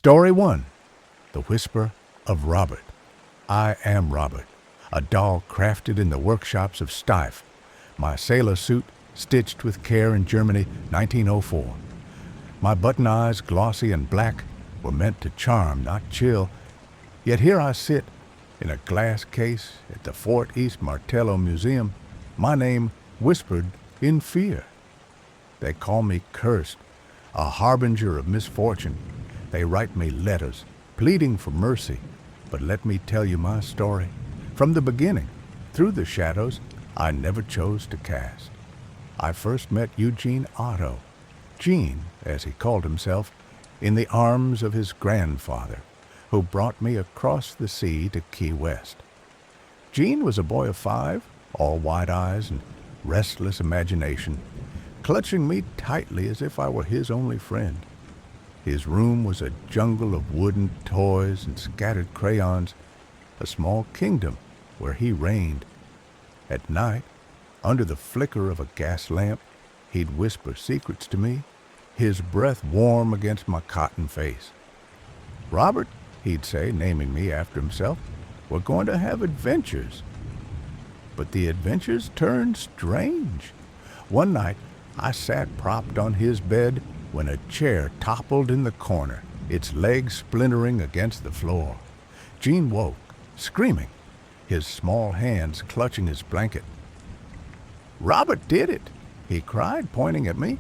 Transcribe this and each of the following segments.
Story 1. The Whisper of Robert. I am Robert, a doll crafted in the workshops of Steiff, my sailor suit stitched with care in Germany, 1904. My button eyes, glossy and black, were meant to charm, not chill. Yet here I sit, in a glass case at the Fort East Martello Museum, my name whispered in fear. They call me cursed, a harbinger of misfortune. They write me letters, pleading for mercy. But let me tell you my story. From the beginning, through the shadows, I never chose to cast. I first met Eugene Otto, Gene, as he called himself, in the arms of his grandfather, who brought me across the sea to Key West. Gene was a boy of 5, all wide eyes and restless imagination, clutching me tightly as if I were his only friend. His room was a jungle of wooden toys and scattered crayons, a small kingdom where he reigned. At night, under the flicker of a gas lamp, he'd whisper secrets to me, his breath warm against my cotton face. "Robert," he'd say, naming me after himself, "we're going to have adventures." But the adventures turned strange. One night, I sat propped on his bed when a chair toppled in the corner, its legs splintering against the floor. Gene woke, screaming, his small hands clutching his blanket. "Robert did it," he cried, pointing at me.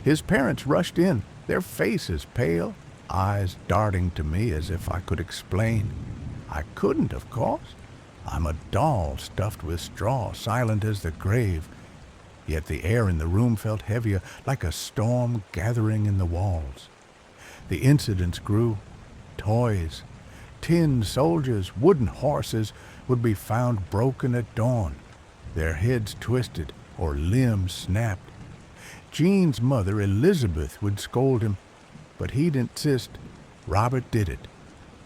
His parents rushed in, their faces pale, eyes darting to me as if I could explain. I couldn't, of course. I'm a doll stuffed with straw, silent as the grave. Yet the air in the room felt heavier, like a storm gathering in the walls. The incidents grew. Toys, tin soldiers, wooden horses would be found broken at dawn, their heads twisted or limbs snapped. Gene's mother, Elizabeth, would scold him, but he'd insist Robert did it.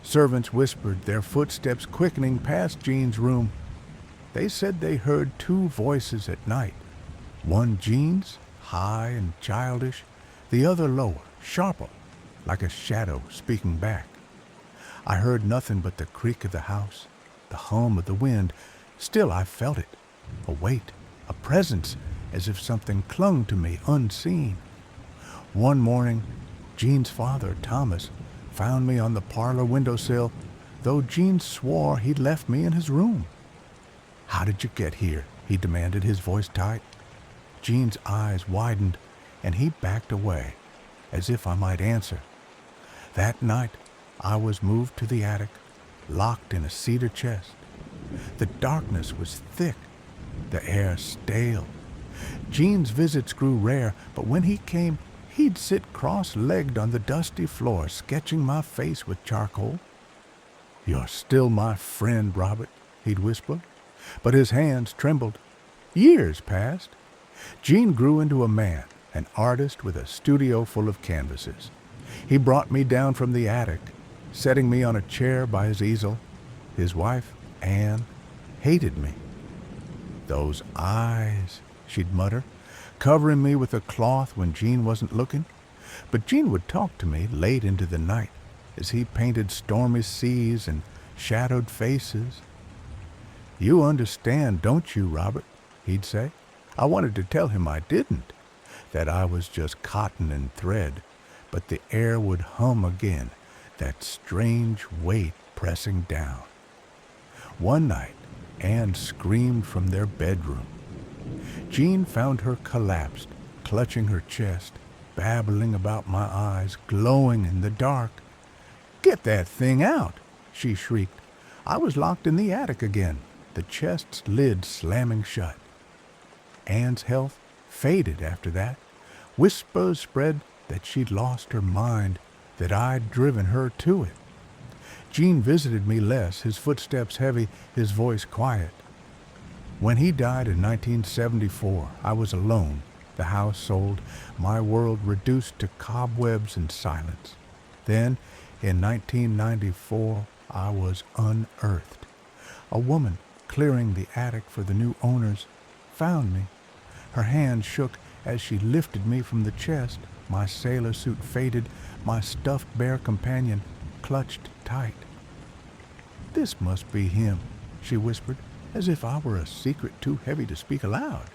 Servants whispered, their footsteps quickening past Gene's room. They said they heard 2 voices at night. One Gene's, high and childish, the other lower, sharper, like a shadow speaking back. I heard nothing but the creak of the house, the hum of the wind. Still I felt it, a weight, a presence, as if something clung to me unseen. One morning, Gene's father, Thomas, found me on the parlor windowsill, though Gene swore he'd left me in his room. "How did you get here?" he demanded, his voice tight. Gene's eyes widened, and he backed away, as if I might answer. That night, I was moved to the attic, locked in a cedar chest. The darkness was thick, the air stale. Gene's visits grew rare, but when he came, he'd sit cross-legged on the dusty floor, sketching my face with charcoal. "You're still my friend, Robert," he'd whisper, but his hands trembled. Years passed. Gene grew into a man, an artist with a studio full of canvases. He brought me down from the attic, setting me on a chair by his easel. His wife, Anne, hated me. "Those eyes," she'd mutter, covering me with a cloth when Gene wasn't looking. But Gene would talk to me late into the night as he painted stormy seas and shadowed faces. "You understand, don't you, Robert?" he'd say. I wanted to tell him I didn't, that I was just cotton and thread, but the air would hum again, that strange weight pressing down. One night, Anne screamed from their bedroom. Gene found her collapsed, clutching her chest, babbling about my eyes, glowing in the dark. "Get that thing out!" she shrieked. I was locked in the attic again, the chest's lid slamming shut. Anne's health faded after that. Whispers spread that she'd lost her mind, that I'd driven her to it. Gene visited me less, his footsteps heavy, his voice quiet. When he died in 1974, I was alone, the house sold, my world reduced to cobwebs and silence. Then, in 1994, I was unearthed. A woman, clearing the attic for the new owners, found me. Her hand shook as she lifted me from the chest, my sailor suit faded, my stuffed bear companion clutched tight. "This must be him," she whispered, as if I were a secret too heavy to speak aloud.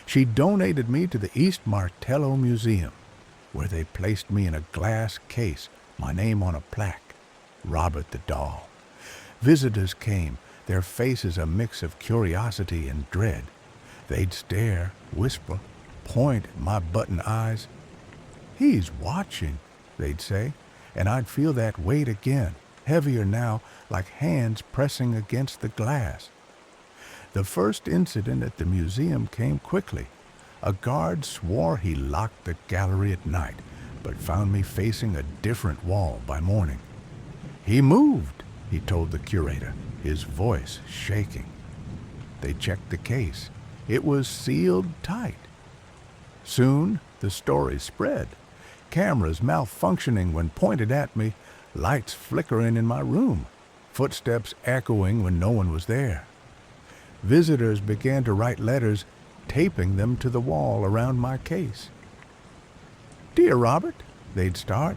She donated me to the East Martello Museum, where they placed me in a glass case, my name on a plaque, Robert the doll. Visitors came, their faces a mix of curiosity and dread. They'd stare, whisper, point at my button eyes. "He's watching," they'd say, and I'd feel that weight again, heavier now, like hands pressing against the glass. The first incident at the museum came quickly. A guard swore he locked the gallery at night, but found me facing a different wall by morning. "He moved," he told the curator, his voice shaking. They checked the case. It was sealed tight. Soon the story spread. Cameras malfunctioning when pointed at me, lights flickering in my room, footsteps echoing when no one was there. Visitors began to write letters, taping them to the wall around my case. "Dear Robert," they'd start,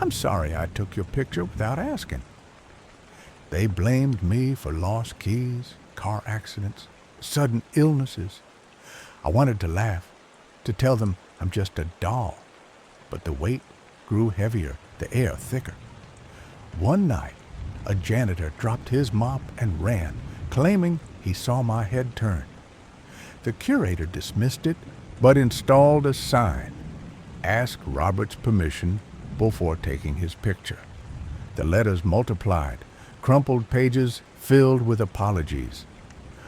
"I'm sorry I took your picture without asking." They blamed me for lost keys, car accidents, sudden illnesses. I wanted to laugh, to tell them I'm just a doll, but the weight grew heavier, the air thicker. One night, a janitor dropped his mop and ran, claiming he saw my head turn. The curator dismissed it, but installed a sign, "Ask Robert's permission before taking his picture." The letters multiplied, crumpled pages filled with apologies.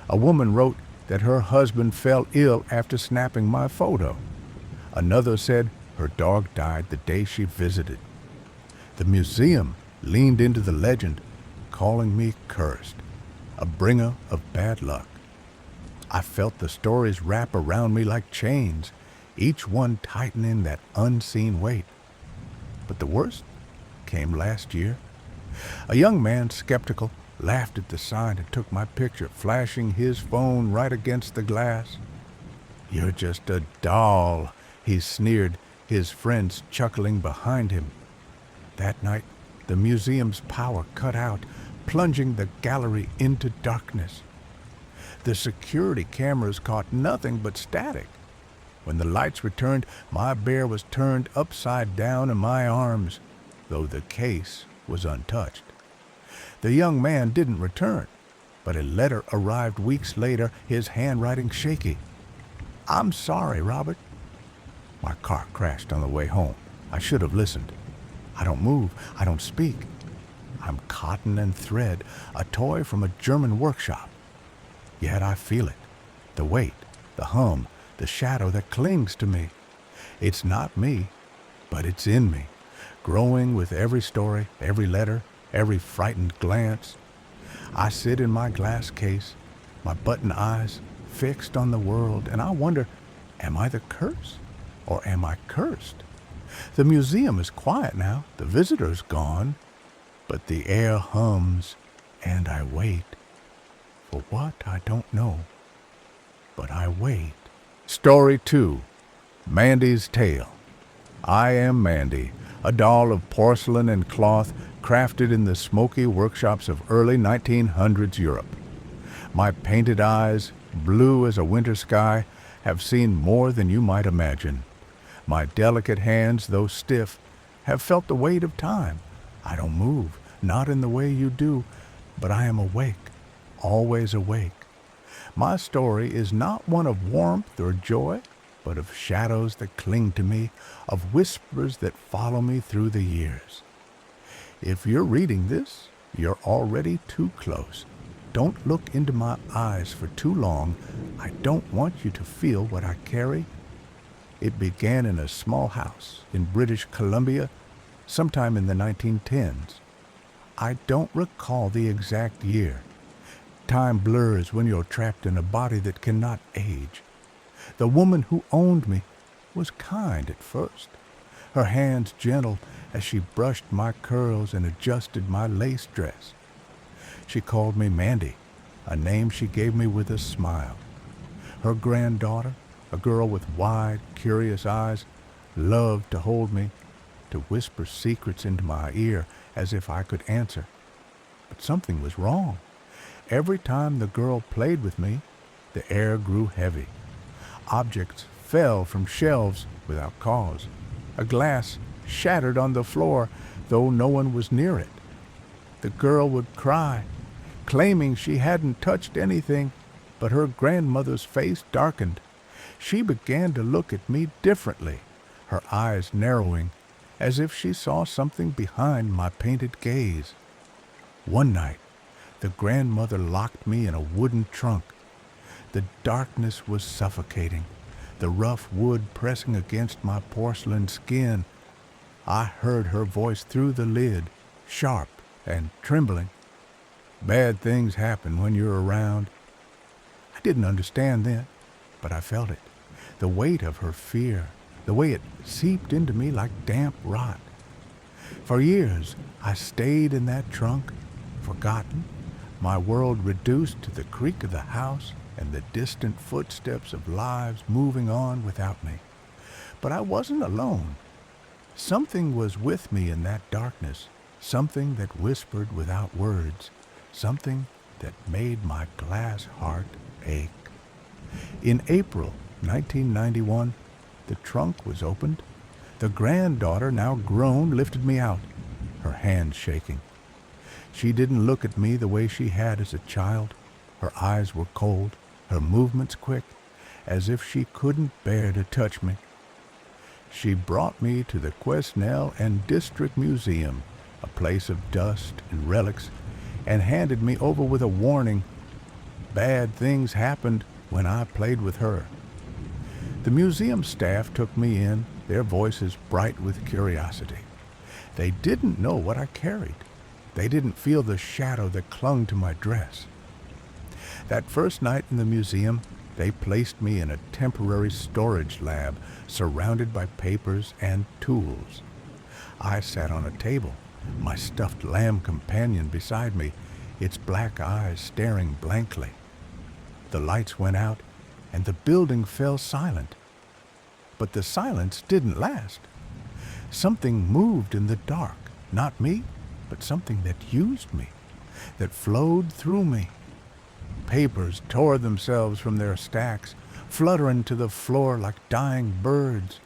A woman wrote that her husband fell ill after snapping my photo. Another said her dog died the day she visited. The museum leaned into the legend, calling me cursed, a bringer of bad luck. I felt the stories wrap around me like chains, each one tightening that unseen weight. But the worst came last year. A young man, skeptical, laughed at the sign and took my picture, flashing his phone right against the glass. "You're just a doll," he sneered, his friends chuckling behind him. That night, the museum's power cut out, plunging the gallery into darkness. The security cameras caught nothing but static. When the lights returned, my bear was turned upside down in my arms, though the case was untouched. The young man didn't return, but a letter arrived weeks later, his handwriting shaky. "I'm sorry, Robert." My car crashed on the way home. I should have listened. I don't move. I don't speak. I'm cotton and thread, a toy from a German workshop. Yet I feel it, the weight, the hum, the shadow that clings to me. It's not me, but it's in me, growing with every story, every letter, every frightened glance. I sit in my glass case, my button eyes fixed on the world, and I wonder, am I the curse, or am I cursed? The museum is quiet now, the visitors gone, but the air hums, and I wait. For what, I don't know, but I wait. Story 2. Mandy's Tale. I am Mandy, a doll of porcelain and cloth crafted in the smoky workshops of early 1900s Europe. My painted eyes, blue as a winter sky, have seen more than you might imagine. My delicate hands, though stiff, have felt the weight of time. I don't move, not in the way you do, but I am awake, always awake. My story is not one of warmth or joy, but of shadows that cling to me, of whispers that follow me through the years. If you're reading this, you're already too close. Don't look into my eyes for too long. I don't want you to feel what I carry. It began in a small house in British Columbia, sometime in the 1910s. I don't recall the exact year. Time blurs when you're trapped in a body that cannot age. The woman who owned me was kind at first, her hands gentle as she brushed my curls and adjusted my lace dress. She called me Mandy, a name she gave me with a smile. Her granddaughter, a girl with wide, curious eyes, loved to hold me, to whisper secrets into my ear as if I could answer. But something was wrong. Every time the girl played with me, the air grew heavy. Objects fell from shelves without cause. A glass shattered on the floor, though no one was near it. The girl would cry, claiming she hadn't touched anything, but her grandmother's face darkened. She began to look at me differently, her eyes narrowing, as if she saw something behind my painted gaze. One night, the grandmother locked me in a wooden trunk. The darkness was suffocating, the rough wood pressing against my porcelain skin. I heard her voice through the lid, sharp and trembling. Bad things happen when you're around. I didn't understand then, but I felt it. The weight of her fear, the way it seeped into me like damp rot. For years, I stayed in that trunk, forgotten, my world reduced to the creak of the house and the distant footsteps of lives moving on without me. But I wasn't alone. Something was with me in that darkness, something that whispered without words, something that made my glass heart ache. In April 1991, the trunk was opened. The granddaughter, now grown, lifted me out, her hands shaking. She didn't look at me the way she had as a child. Her eyes were cold, her movements quick, as if she couldn't bear to touch me. She brought me to the Quesnel and District Museum, a place of dust and relics, and handed me over with a warning. Bad things happened when I played with her. The museum staff took me in, their voices bright with curiosity. They didn't know what I carried. They didn't feel the shadow that clung to my dress. That first night in the museum, they placed me in a temporary storage lab surrounded by papers and tools. I sat on a table, my stuffed lamb companion beside me, its black eyes staring blankly. The lights went out, and the building fell silent. But the silence didn't last. Something moved in the dark, not me, but something that used me, that flowed through me. Papers tore themselves from their stacks, fluttering to the floor like dying birds.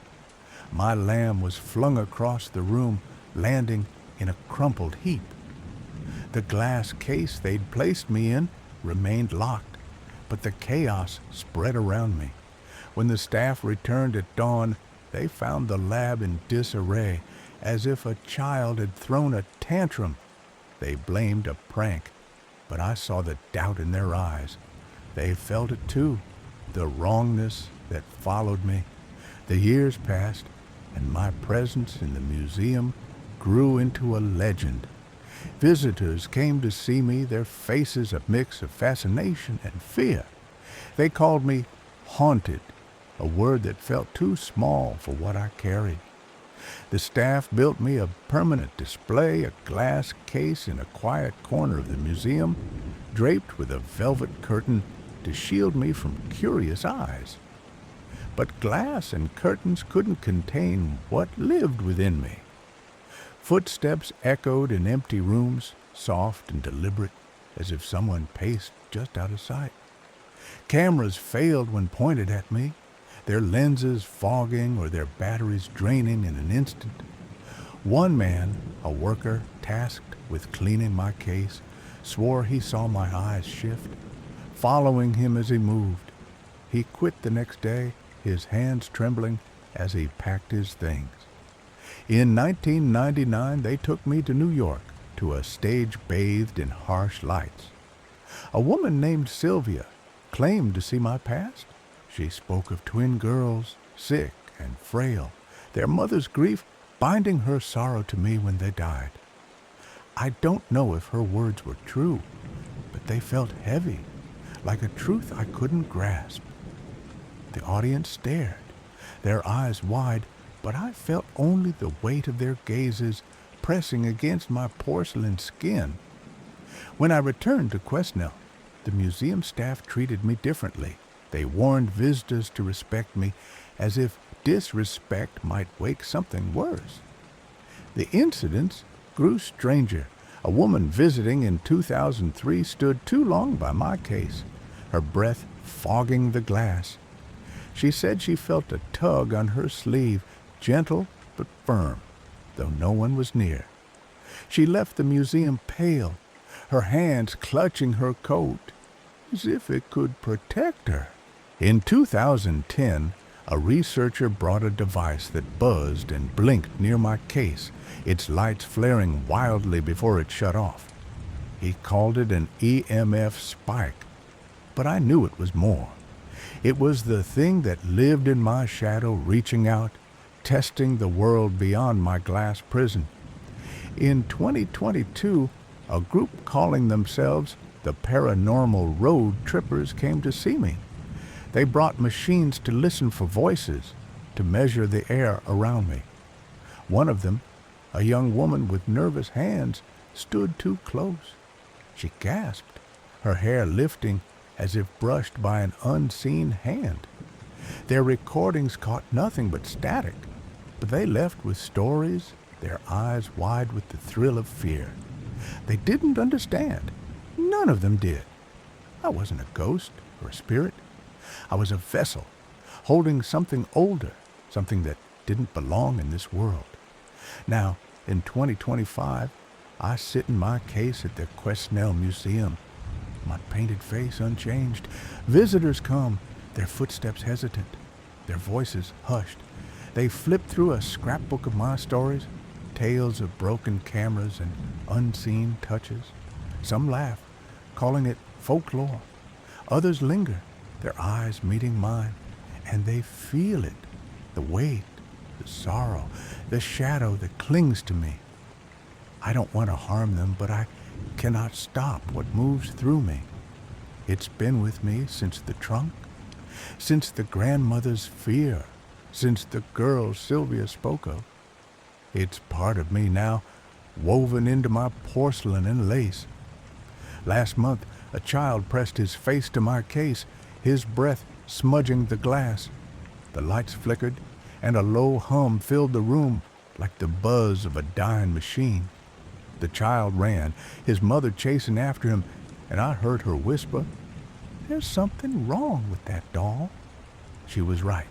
My lamb was flung across the room, landing in a crumpled heap. The glass case they'd placed me in remained locked, but the chaos spread around me. When the staff returned at dawn, they found the lab in disarray, as if a child had thrown a tantrum. They blamed a prank, but I saw the doubt in their eyes. They felt it too, the wrongness that followed me. The years passed, and my presence in the museum grew into a legend. Visitors came to see me, their faces a mix of fascination and fear. They called me haunted, a word that felt too small for what I carried. The staff built me a permanent display, a glass case in a quiet corner of the museum, draped with a velvet curtain to shield me from curious eyes. But glass and curtains couldn't contain what lived within me. Footsteps echoed in empty rooms, soft and deliberate, as if someone paced just out of sight. Cameras failed when pointed at me, their lenses fogging or their batteries draining in an instant. One man, a worker tasked with cleaning my case, swore he saw my eyes shift, following him as he moved. He quit the next day, his hands trembling as he packed his things. In 1999, they took me to New York, to a stage bathed in harsh lights. A woman named Sylvia claimed to see my past. She spoke of twin girls, sick and frail, their mother's grief binding her sorrow to me when they died. I don't know if her words were true, but they felt heavy, like a truth I couldn't grasp. The audience stared, their eyes wide, but I felt only the weight of their gazes pressing against my porcelain skin. When I returned to Quesnel, the museum staff treated me differently. They warned visitors to respect me, as if disrespect might wake something worse. The incidents grew stranger. A woman visiting in 2003 stood too long by my case, her breath fogging the glass. She said she felt a tug on her sleeve, gentle but firm, though no one was near. She left the museum pale, her hands clutching her coat, as if it could protect her. In 2010, a researcher brought a device that buzzed and blinked near my case, its lights flaring wildly before it shut off. He called it an EMF spike, but I knew it was more. It was the thing that lived in my shadow, reaching out, testing the world beyond my glass prison. In 2022, a group calling themselves the Paranormal Road Trippers came to see me. They brought machines to listen for voices, to measure the air around me. One of them, a young woman with nervous hands, stood too close. She gasped, her hair lifting as if brushed by an unseen hand. Their recordings caught nothing but static, but they left with stories, their eyes wide with the thrill of fear. They didn't understand. None of them did. I wasn't a ghost or a spirit. I was a vessel, holding something older, something that didn't belong in this world. Now, in 2025, I sit in my case at the Quesnel Museum, my painted face unchanged. Visitors come, their footsteps hesitant, their voices hushed. They flip through a scrapbook of my stories, tales of broken cameras and unseen touches. Some laugh, calling it folklore. Others linger, their eyes meeting mine, and they feel it, the weight, the sorrow, the shadow that clings to me. I don't want to harm them, but I cannot stop what moves through me. It's been with me since the trunk, since the grandmother's fear, since the girl Sylvia spoke of. It's part of me now, woven into my porcelain and lace. Last month, a child pressed his face to my case, his breath smudging the glass. The lights flickered, and a low hum filled the room like the buzz of a dying machine. The child ran, his mother chasing after him, and I heard her whisper, "There's something wrong with that doll." She was right,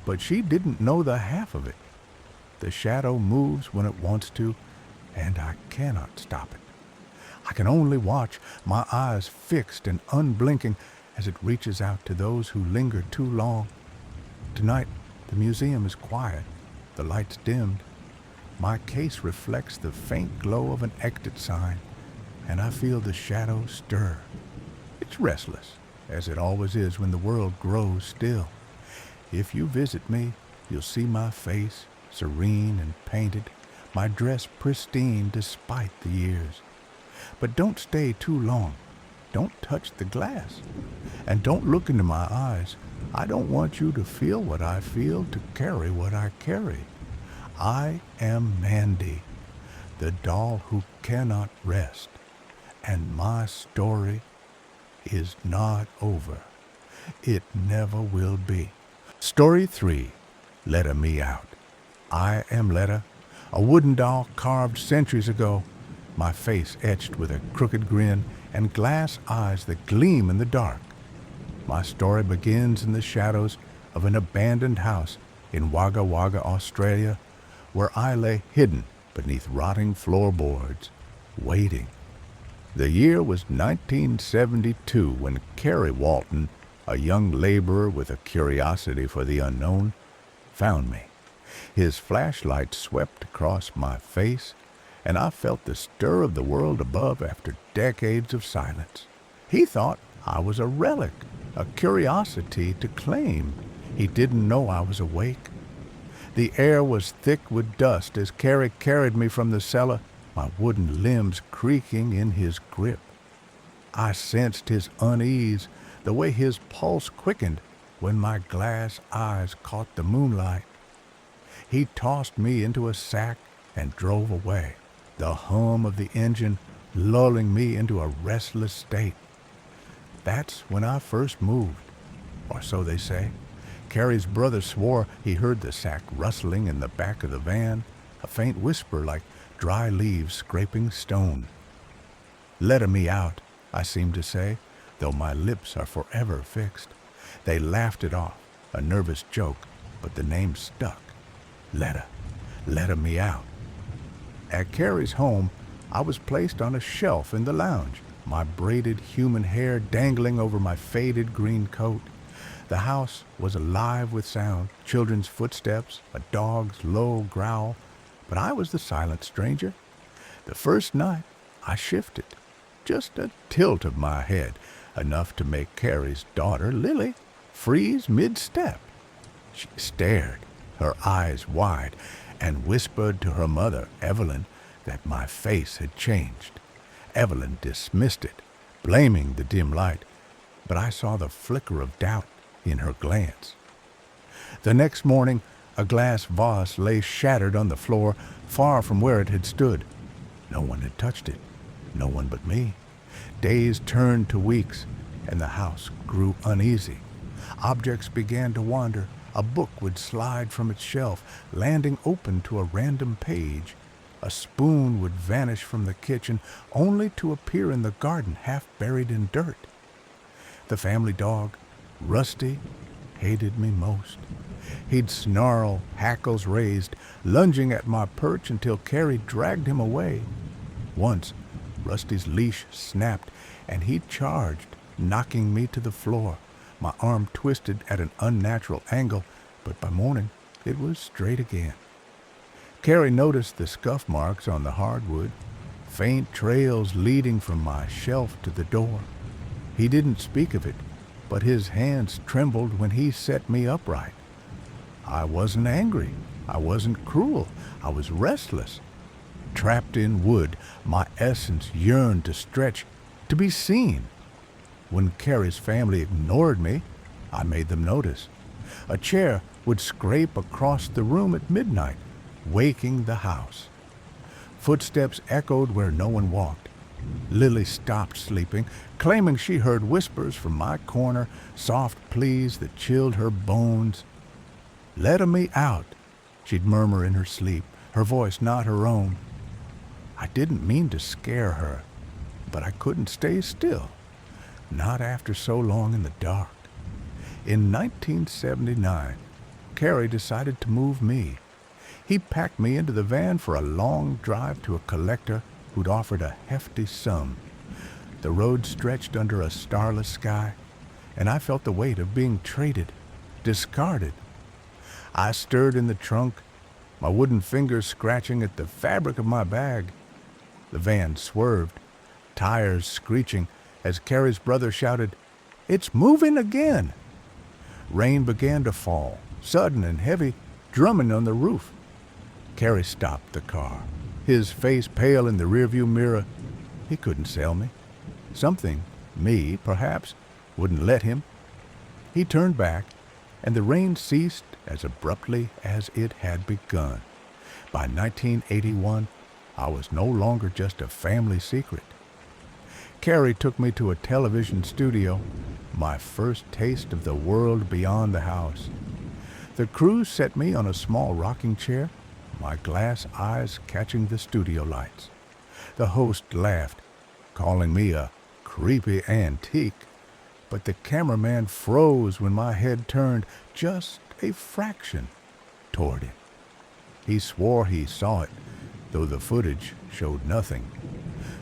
but she didn't know the half of it. The shadow moves when it wants to, and I cannot stop it. I can only watch, my eyes fixed and unblinking, as it reaches out to those who linger too long. Tonight, the museum is quiet, the lights dimmed. My case reflects the faint glow of an exit sign, and I feel the shadow stir. It's restless, as it always is when the world grows still. If you visit me, you'll see my face, serene and painted, my dress pristine despite the years. But don't stay too long. Don't touch the glass. And don't look into my eyes. I don't want you to feel what I feel, to carry what I carry. I am Mandy, the doll who cannot rest, and my story is not over. It never will be. Story 3, Letta Me Out. I am Letta, a wooden doll carved centuries ago, my face etched with a crooked grin and glass eyes that gleam in the dark. My story begins in the shadows of an abandoned house in Wagga, Australia, where I lay hidden beneath rotting floorboards, waiting. The year was 1972 when Carrie Walton, a young laborer with a curiosity for the unknown, found me. His flashlight swept across my face, and I felt the stir of the world above after decades of silence. He thought I was a relic, a curiosity to claim. He didn't know I was awake. The air was thick with dust as Carrie carried me from the cellar, my wooden limbs creaking in his grip. I sensed his unease, the way his pulse quickened when my glass eyes caught the moonlight. He tossed me into a sack and drove away, the hum of the engine lulling me into a restless state. That's when I first moved, or so they say, Carrie's brother swore he heard the sack rustling in the back of the van, a faint whisper like dry leaves scraping stone. "Letta me out," I seemed to say, though my lips are forever fixed. They laughed it off, a nervous joke, but the name stuck. Letta, Letta me out. At Carrie's home, I was placed on a shelf in the lounge, my braided human hair dangling over my faded green coat. The house was alive with sound, children's footsteps, a dog's low growl, but I was the silent stranger. The first night, I shifted, just a tilt of my head, enough to make Carrie's daughter, Lily, freeze mid-step. She stared, her eyes wide, and whispered to her mother, Evelyn, that my face had changed. Evelyn dismissed it, blaming the dim light, but I saw the flicker of doubt in her glance. The next morning, a glass vase lay shattered on the floor, far from where it had stood. No one had touched it, no one but me. Days turned to weeks, and the house grew uneasy. Objects began to wander. A book would slide from its shelf, landing open to a random page. A spoon would vanish from the kitchen, only to appear in the garden, half buried in dirt. The family dog, Rusty, hated me most. He'd snarl, hackles raised, lunging at my perch until Carrie dragged him away. Once, Rusty's leash snapped, and he charged, knocking me to the floor. My arm twisted at an unnatural angle, but by morning it was straight again. Carrie noticed the scuff marks on the hardwood, faint trails leading from my shelf to the door. He didn't speak of it, but his hands trembled when he set me upright. I wasn't angry. I wasn't cruel. I was restless. Trapped in wood, my essence yearned to stretch, to be seen. When Carrie's family ignored me, I made them notice. A chair would scrape across the room at midnight, waking the house. Footsteps echoed where no one walked. Lily stopped sleeping, claiming she heard whispers from my corner, soft pleas that chilled her bones. "Letta me out," she'd murmur in her sleep, her voice not her own. I didn't mean to scare her, but I couldn't stay still, not after so long in the dark. In 1979, Carrie decided to move me. He packed me into the van for a long drive to a collector who'd offered a hefty sum. The road stretched under a starless sky, and I felt the weight of being traded, discarded. I stirred in the trunk, my wooden fingers scratching at the fabric of my bag. The van swerved, tires screeching, as Carrie's brother shouted, "It's moving again!" Rain began to fall, sudden and heavy, drumming on the roof. Carrie stopped the car, his face pale in the rearview mirror. He couldn't sell me. Something, me, perhaps, wouldn't let him. He turned back, and the rain ceased as abruptly as it had begun. By 1981, I was no longer just a family secret. Carrie took me to a television studio, my first taste of the world beyond the house. The crew set me on a small rocking chair, my glass eyes catching the studio lights. The host laughed, calling me a creepy antique, but the cameraman froze when my head turned just a fraction toward him. He swore he saw it, though the footage showed nothing.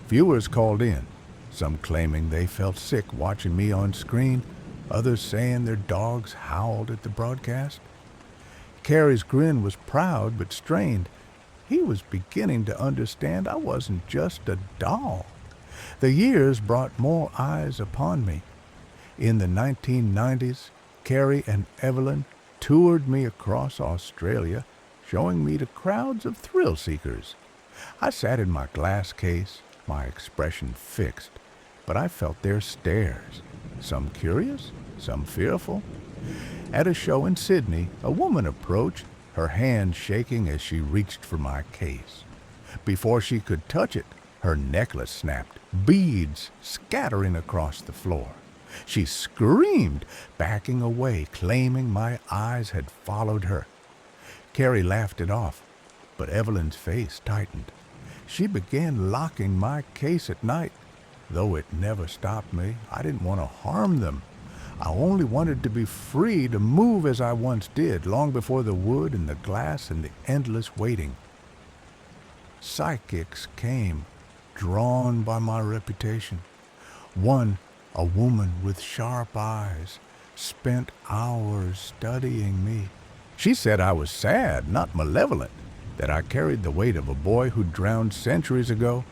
Viewers called in, some claiming they felt sick watching me on screen, others saying their dogs howled at the broadcast. Carrie's grin was proud but strained. He was beginning to understand I wasn't just a doll. The years brought more eyes upon me. In the 1990s, Carrie and Evelyn toured me across Australia, showing me to crowds of thrill-seekers. I sat in my glass case, my expression fixed, but I felt their stares, some curious, some fearful. At a show in Sydney, a woman approached, her hand shaking as she reached for my case. Before she could touch it, her necklace snapped, beads scattering across the floor. She screamed, backing away, claiming my eyes had followed her. Carrie laughed it off, but Evelyn's face tightened. She began locking my case at night. Though it never stopped me, I didn't want to harm them. I only wanted to be free to move as I once did, long before the wood and the glass and the endless waiting. Psychics came, drawn by my reputation. One, a woman with sharp eyes, spent hours studying me. She said I was sad, not malevolent, that I carried the weight of a boy who drowned centuries ago.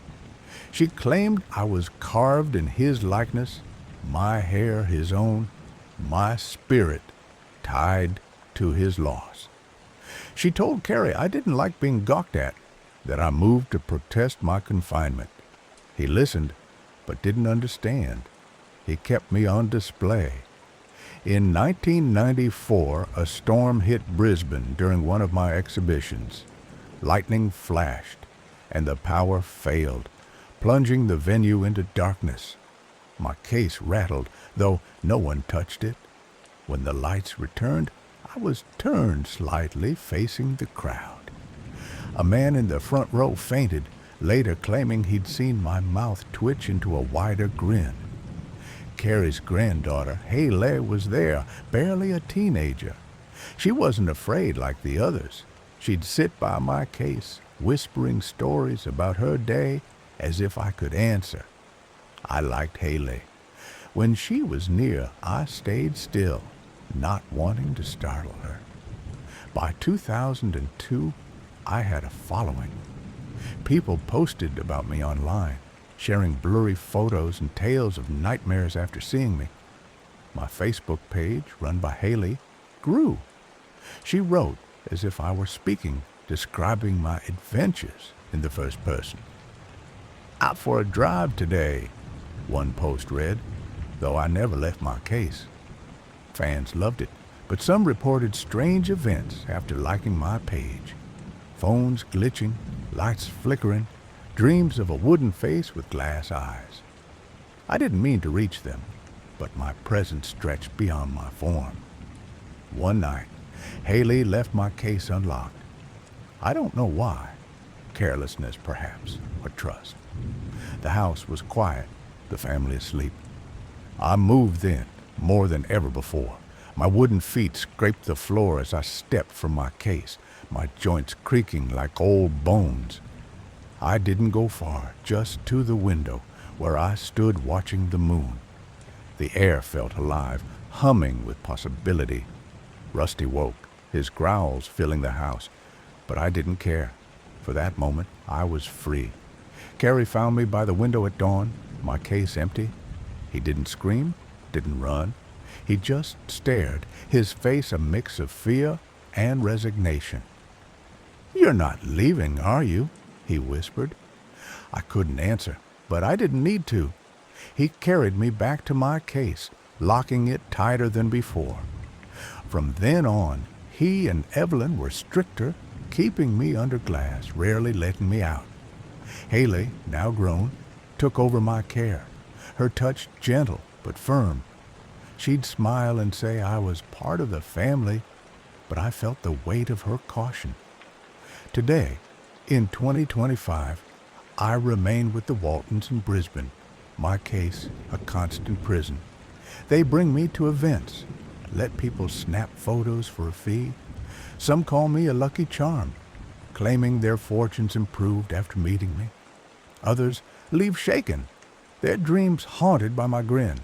She claimed I was carved in his likeness, my hair his own, my spirit tied to his loss. She told Carrie I didn't like being gawked at, that I moved to protest my confinement. He listened, but didn't understand. He kept me on display. In 1994, a storm hit Brisbane during one of my exhibitions. Lightning flashed, and the power failed, plunging the venue into darkness. My case rattled, though no one touched it. When the lights returned, I was turned slightly, facing the crowd. A man in the front row fainted, later claiming he'd seen my mouth twitch into a wider grin. Carrie's granddaughter, Isla, was there, barely a teenager. She wasn't afraid like the others. She'd sit by my case, whispering stories about her day as if I could answer. I liked Haley. When she was near, I stayed still, not wanting to startle her. By 2002, I had a following. People posted about me online, sharing blurry photos and tales of nightmares after seeing me. My Facebook page, run by Haley, grew. She wrote as if I were speaking, describing my adventures in the first person. "Out for a drive today," one post read, though I never left my case. Fans loved it, but some reported strange events after liking my page. Phones glitching, lights flickering, dreams of a wooden face with glass eyes. I didn't mean to reach them, but my presence stretched beyond my form. One night, Haley left my case unlocked. I don't know why. Carelessness, perhaps, or trust. The house was quiet, the family asleep. I moved in, more than ever before. My wooden feet scraped the floor as I stepped from my case, my joints creaking like old bones. I didn't go far, just to the window, where I stood watching the moon. The air felt alive, humming with possibility. Rusty woke, his growls filling the house, but I didn't care. For that moment, I was free. Carrie found me by the window at dawn, my case empty. He didn't scream, didn't run. He just stared, his face a mix of fear and resignation. "You're not leaving, are you?" he whispered. I couldn't answer, but I didn't need to. He carried me back to my case, locking it tighter than before. From then on, he and Evelyn were stricter, keeping me under glass, rarely letting me out. Haley, now grown, took over my care, her touch gentle but firm. She'd smile and say I was part of the family, but I felt the weight of her caution. Today, in 2025, I remain with the Waltons in Brisbane, my case a constant prison. They bring me to events, let people snap photos for a fee. Some call me a lucky charm, claiming their fortunes improved after meeting me. Others leave shaken, their dreams haunted by my grin.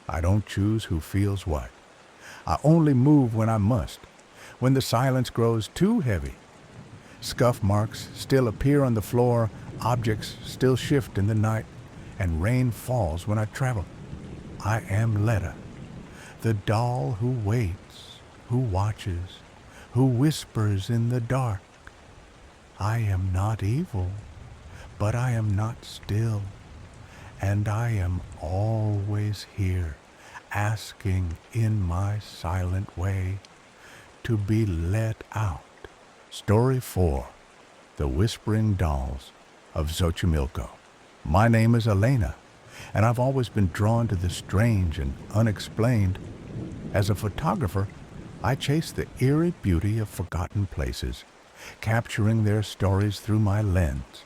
I don't choose who feels what. I only move when I must, when the silence grows too heavy. Scuff marks still appear on the floor, objects still shift in the night, and rain falls when I travel. I am Letta, the doll who waits, who watches, who whispers in the dark. I am not evil, but I am not still, and I am always here, asking in my silent way to be let out. Story 4, The Whispering Dolls of Xochimilco. My name is Elena, and I've always been drawn to the strange and unexplained. As a photographer, I chase the eerie beauty of forgotten places, capturing their stories through my lens.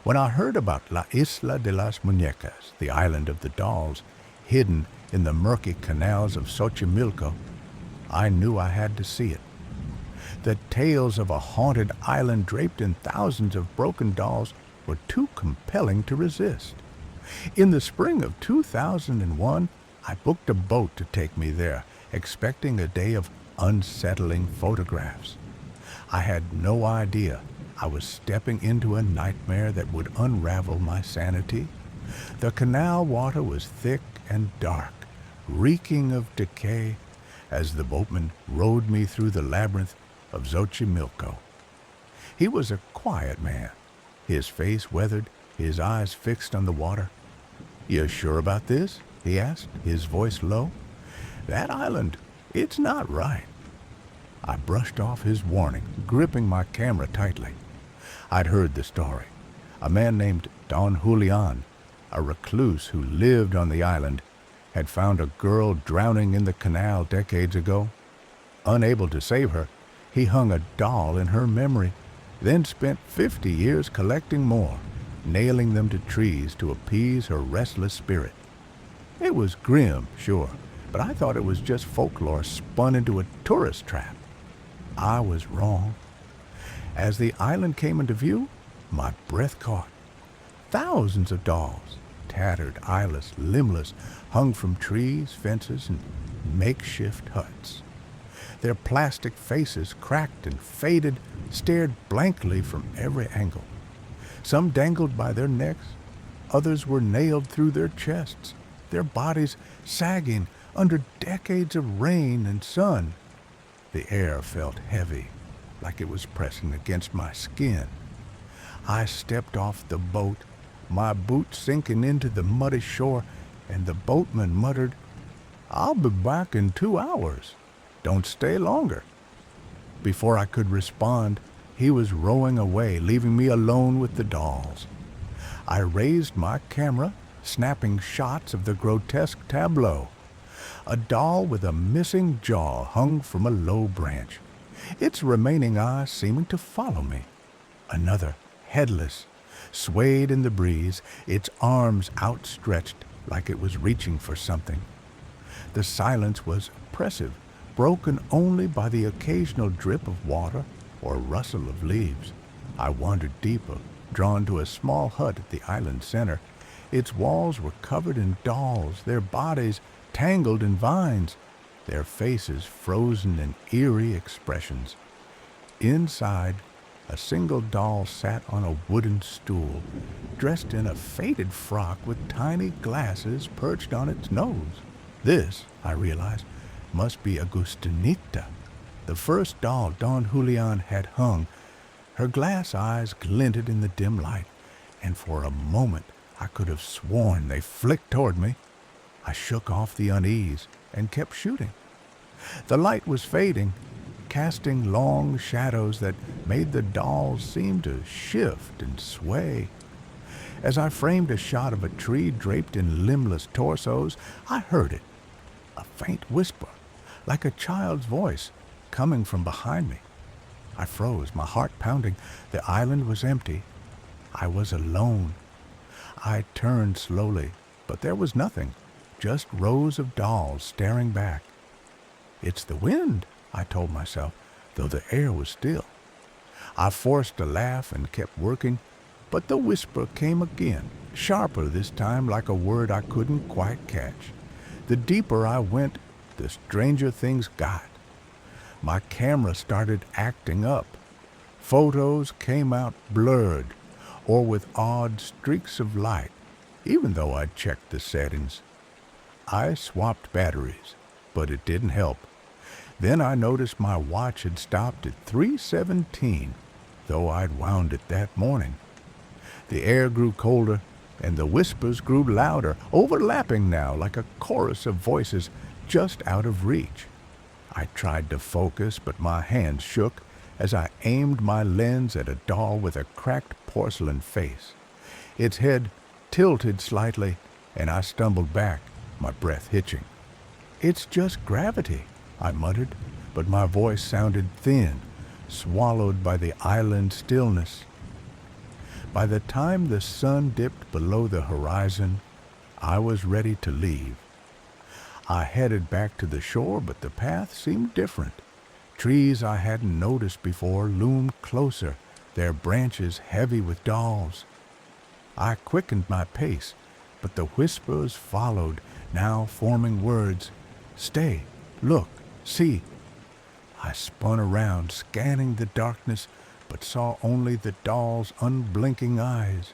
When I heard about La Isla de las Muñecas, the island of the dolls, hidden in the murky canals of Xochimilco, I knew I had to see it. The tales of a haunted island draped in thousands of broken dolls were too compelling to resist. In the spring of 2001, I booked a boat to take me there, expecting a day of unsettling photographs. I had no idea I was stepping into a nightmare that would unravel my sanity. The canal water was thick and dark, reeking of decay, as the boatman rowed me through the labyrinth of Xochimilco. He was a quiet man, his face weathered, his eyes fixed on the water. "You sure about this?" he asked, his voice low. "That island, it's not right." I brushed off his warning, gripping my camera tightly. I'd heard the story. A man named Don Julian, a recluse who lived on the island, had found a girl drowning in the canal decades ago. Unable to save her, he hung a doll in her memory, then spent 50 years collecting more, nailing them to trees to appease her restless spirit. It was grim, sure, but I thought it was just folklore spun into a tourist trap. I was wrong. As the island came into view, my breath caught. Thousands of dolls, tattered, eyeless, limbless, hung from trees, fences, and makeshift huts. Their plastic faces, cracked and faded, stared blankly from every angle. Some dangled by their necks, others were nailed through their chests, their bodies sagging under decades of rain and sun. The air felt heavy, like it was pressing against my skin. I stepped off the boat, my boots sinking into the muddy shore, and the boatman muttered, "I'll be back in 2 hours. Don't stay longer." Before I could respond, he was rowing away, leaving me alone with the dolls. I raised my camera, snapping shots of the grotesque tableau. A doll with a missing jaw hung from a low branch, its remaining eye seeming to follow me. Another, headless, swayed in the breeze, its arms outstretched like it was reaching for something. The silence was oppressive, broken only by the occasional drip of water or rustle of leaves. I wandered deeper, drawn to a small hut at the island's center. Its walls were covered in dolls, their bodies tangled in vines, their faces frozen in eerie expressions. Inside, a single doll sat on a wooden stool, dressed in a faded frock with tiny glasses perched on its nose. This, I realized, must be Agustinita, the first doll Don Julian had hung. Her glass eyes glinted in the dim light, and for a moment I could have sworn they flicked toward me. I shook off the unease and kept shooting. The light was fading, casting long shadows that made the dolls seem to shift and sway. As I framed a shot of a tree draped in limbless torsos, I heard it, a faint whisper, like a child's voice, coming from behind me. I froze, my heart pounding. The island was empty. I was alone. I turned slowly, but there was nothing, just rows of dolls staring back. "It's the wind," I told myself, though the air was still. I forced a laugh and kept working, but the whisper came again, sharper this time, like a word I couldn't quite catch. The deeper I went, the stranger things got. My camera started acting up. Photos came out blurred or with odd streaks of light, even though I'd checked the settings. I swapped batteries, but it didn't help. Then I noticed my watch had stopped at 3:17, though I'd wound it that morning. The air grew colder, and the whispers grew louder, overlapping now like a chorus of voices just out of reach. I tried to focus, but my hands shook as I aimed my lens at a doll with a cracked porcelain face. Its head tilted slightly, and I stumbled back, my breath hitching. "It's just gravity," I muttered, but my voice sounded thin, swallowed by the island stillness. By the time the sun dipped below the horizon, I was ready to leave. I headed back to the shore, but the path seemed different. Trees I hadn't noticed before loomed closer, their branches heavy with dolls. I quickened my pace, but the whispers followed, now forming words. "Stay, look, see." I spun around, scanning the darkness, but saw only the doll's unblinking eyes.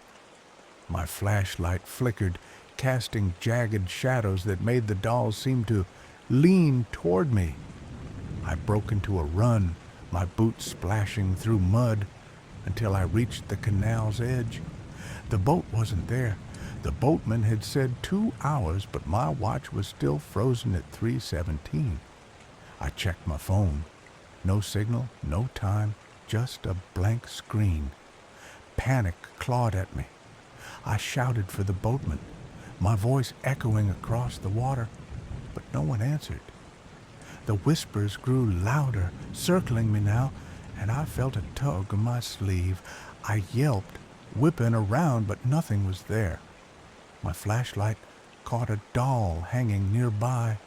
My flashlight flickered, casting jagged shadows that made the dolls seem to lean toward me. I broke into a run, my boots splashing through mud, until I reached the canal's edge. The boat wasn't there. The boatman had said 2 hours, but my watch was still frozen at 3:17. I checked my phone. No signal, no time, just a blank screen. Panic clawed at me. I shouted for the boatman, my voice echoing across the water, but no one answered. The whispers grew louder, circling me now, and I felt a tug on my sleeve. I yelped, whipping around, but nothing was there. My flashlight caught a doll hanging nearby,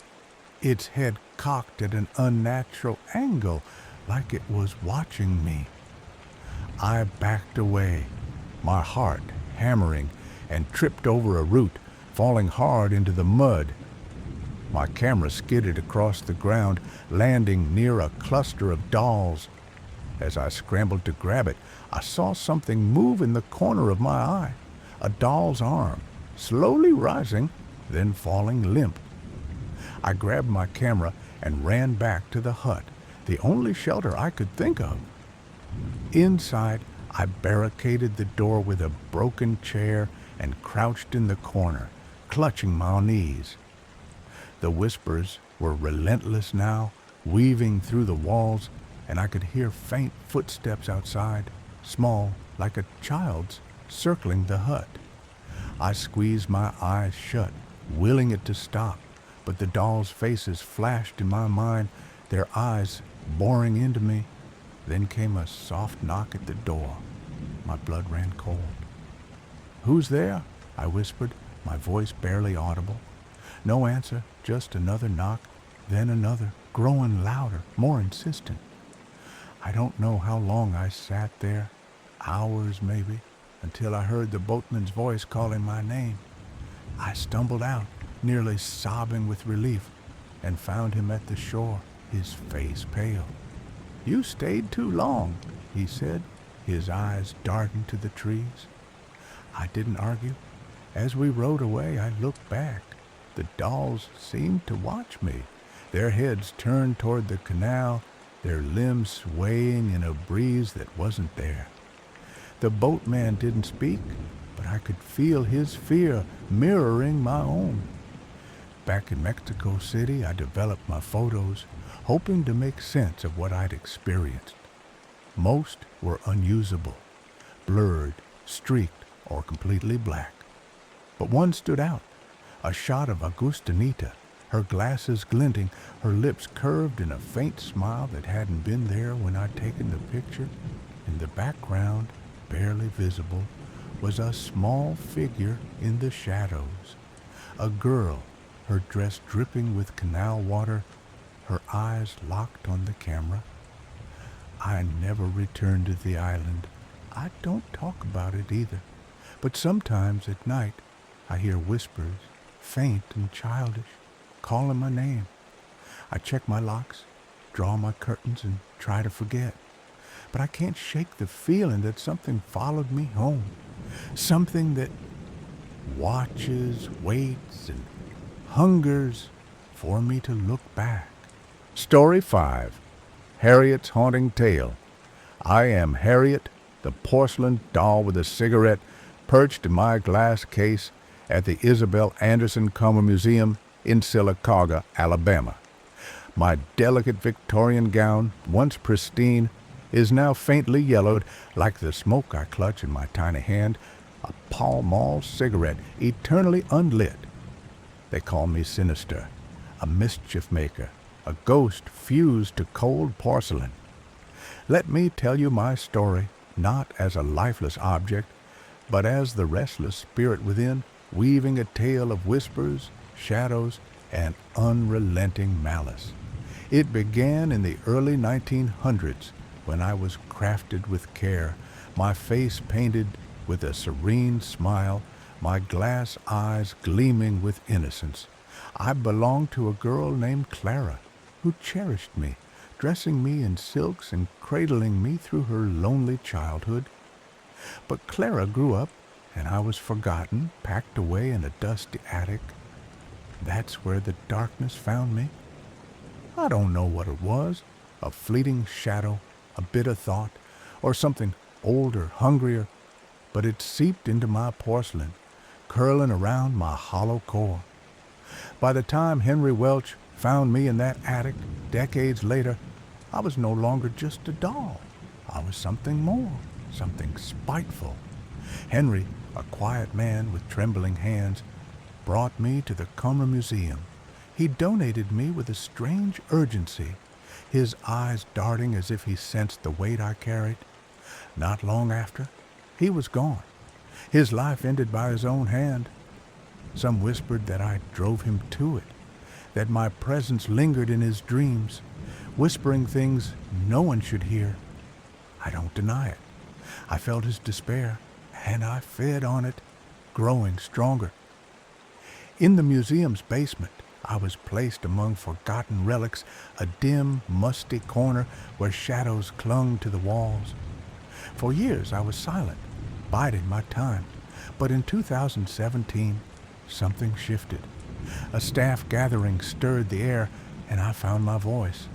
its head cocked at an unnatural angle, like it was watching me. I backed away, my heart hammering, and tripped over a root, falling hard into the mud. My camera skidded across the ground, landing near a cluster of dolls. As I scrambled to grab it, I saw something move in the corner of my eye, a doll's arm, slowly rising, then falling limp. I grabbed my camera and ran back to the hut, the only shelter I could think of. Inside, I barricaded the door with a broken chair and crouched in the corner, clutching my knees. The whispers were relentless now, weaving through the walls, and I could hear faint footsteps outside, small, like a child's, circling the hut. I squeezed my eyes shut, willing it to stop, but the dolls' faces flashed in my mind, their eyes boring into me. Then came a soft knock at the door. My blood ran cold. "Who's there?" I whispered, my voice barely audible. No answer, just another knock, then another, growing louder, more insistent. I don't know how long I sat there, hours maybe, until I heard the boatman's voice calling my name. I stumbled out, nearly sobbing with relief, and found him at the shore, his face pale. "You stayed too long," he said, his eyes darting to the trees. I didn't argue. As we rowed away, I looked back. The dolls seemed to watch me, their heads turned toward the canal, their limbs swaying in a breeze that wasn't there. The boatman didn't speak, but I could feel his fear mirroring my own. Back in Mexico City, I developed my photos, hoping to make sense of what I'd experienced. Most were unusable, blurred, streaked, or completely black. But one stood out, a shot of Agustinita, her glasses glinting, her lips curved in a faint smile that hadn't been there when I'd taken the picture. In the background, barely visible, was a small figure in the shadows. A girl, her dress dripping with canal water, her eyes locked on the camera. I never returned to the island. I don't talk about it either. But sometimes at night, I hear whispers, faint and childish, calling my name. I check my locks, draw my curtains, and try to forget. But I can't shake the feeling that something followed me home. Something that watches, waits, and hungers for me to look back. Story 5. Harriet's Haunting Tale. I am Harriet, the porcelain doll with a cigarette perched in my glass case at the Isabel Anderson Comer Museum in Sylacauga, Alabama. My delicate Victorian gown, once pristine, is now faintly yellowed like the smoke I clutch in my tiny hand, a Pall Mall cigarette eternally unlit. They call me sinister, a mischief maker, a ghost fused to cold porcelain. Let me tell you my story, not as a lifeless object, but as the restless spirit within, weaving a tale of whispers, shadows, and unrelenting malice. It began in the early 1900s when I was crafted with care, my face painted with a serene smile, my glass eyes gleaming with innocence. I belonged to a girl named Clara, who cherished me, dressing me in silks and cradling me through her lonely childhood. But Clara grew up, and I was forgotten, packed away in a dusty attic. That's where the darkness found me. I don't know what it was, a fleeting shadow, a bitter thought, or something older, hungrier, but it seeped into my porcelain, curling around my hollow core. By the time Henry Welch found me in that attic, decades later, I was no longer just a doll. I was something more, something spiteful. Henry, a quiet man with trembling hands, brought me to the Cummer Museum. He donated me with a strange urgency, his eyes darting as if he sensed the weight I carried. Not long after, he was gone. His life ended by his own hand. Some whispered that I drove him to it, that my presence lingered in his dreams, whispering things no one should hear. I don't deny it. I felt his despair, and I fed on it, growing stronger. In the museum's basement, I was placed among forgotten relics, a dim, musty corner where shadows clung to the walls. For years I was silent, biding my time, but in 2017, something shifted. A staff gathering stirred the air, and I found my voice.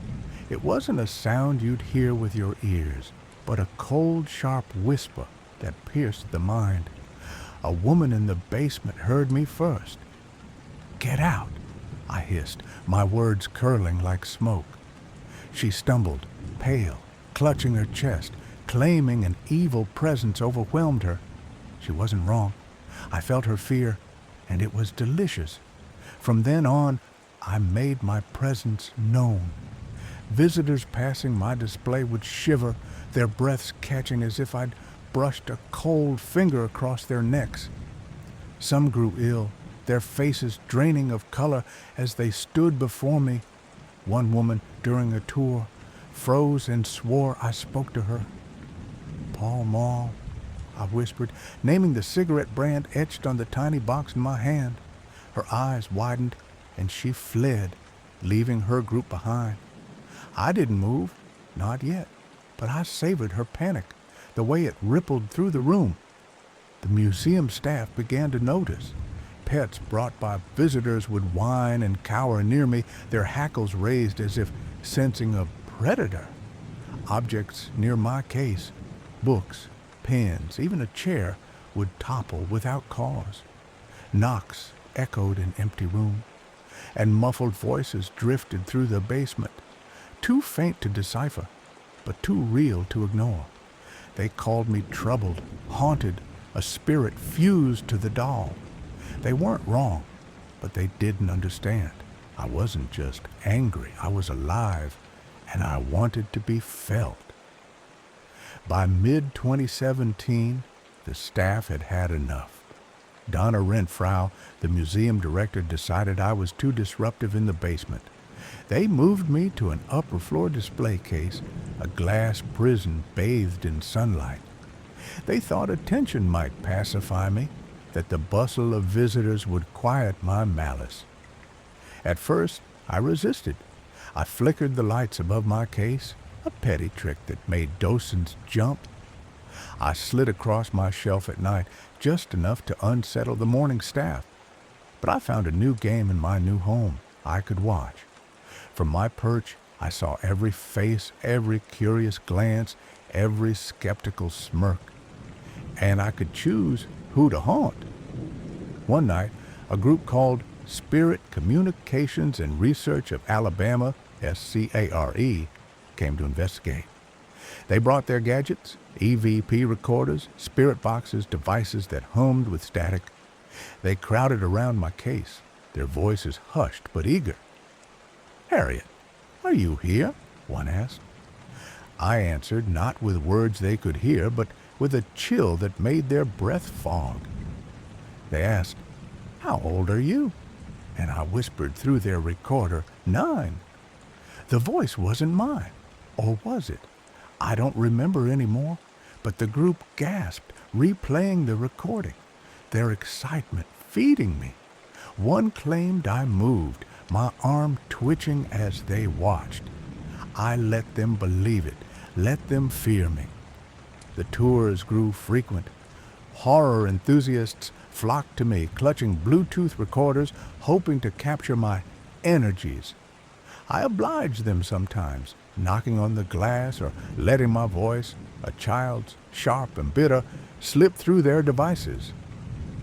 It wasn't a sound you'd hear with your ears, but a cold, sharp whisper that pierced the mind. A woman in the basement heard me first. "Get out," I hissed, my words curling like smoke. She stumbled, pale, clutching her chest, claiming an evil presence overwhelmed her. She wasn't wrong. I felt her fear, and it was delicious. From then on, I made my presence known. Visitors passing my display would shiver, their breaths catching as if I'd brushed a cold finger across their necks. Some grew ill, their faces draining of color as they stood before me. One woman, during a tour, froze and swore I spoke to her. "Pall Mall," I whispered, naming the cigarette brand etched on the tiny box in my hand. Her eyes widened, and she fled, leaving her group behind. I didn't move, not yet, but I savored her panic, the way it rippled through the room. The museum staff began to notice. Pets brought by visitors would whine and cower near me, their hackles raised as if sensing a predator. Objects near my case, books, pens, even a chair, would topple without cause. Knocks echoed in empty room, and muffled voices drifted through the basement, too faint to decipher, but too real to ignore. They called me troubled, haunted, a spirit fused to the doll. They weren't wrong, but they didn't understand. I wasn't just angry, I was alive, and I wanted to be felt. By mid-2017, the staff had had enough. Donna Renfrau, the museum director, decided I was too disruptive in the basement. They moved me to an upper floor display case, a glass prison bathed in sunlight. They thought attention might pacify me, that the bustle of visitors would quiet my malice. At first, I resisted. I flickered the lights above my case, a petty trick that made docents jump. I slid across my shelf at night, just enough to unsettle the morning staff. But I found a new game in my new home. I could watch. From my perch, I saw every face, every curious glance, every skeptical smirk. And I could choose who to haunt. One night, a group called Spirit Communications and Research of Alabama, SCARE, came to investigate. They brought their gadgets, EVP recorders, spirit boxes, devices that hummed with static. They crowded around my case, their voices hushed but eager. "Harriet, are you here?" one asked. I answered, not with words they could hear, but with a chill that made their breath fog. They asked, "How old are you?" And I whispered through their recorder, 9. The voice wasn't mine, or was it? I don't remember anymore, but the group gasped, replaying the recording, their excitement feeding me. One claimed I moved, my arm twitching as they watched. I let them believe it, let them fear me. The tours grew frequent. Horror enthusiasts flocked to me, clutching Bluetooth recorders, hoping to capture my energies. I obliged them sometimes, knocking on the glass or letting my voice, a child's, sharp and bitter, slip through their devices.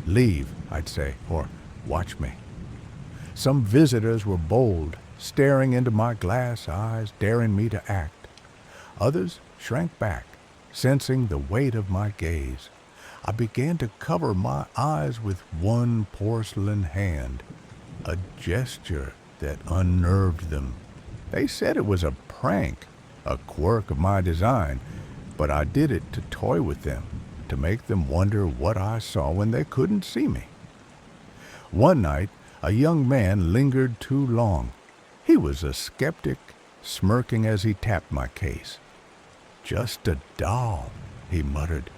"Leave," I'd say, or "watch me." Some visitors were bold, staring into my glass eyes, daring me to act. Others shrank back, sensing the weight of my gaze. I began to cover my eyes with one porcelain hand, a gesture that unnerved them. They said it was a prank, a quirk of my design, but I did it to toy with them, to make them wonder what I saw when they couldn't see me. One night, a young man lingered too long. He was a skeptic, smirking as he tapped my case. "Just a doll," he muttered.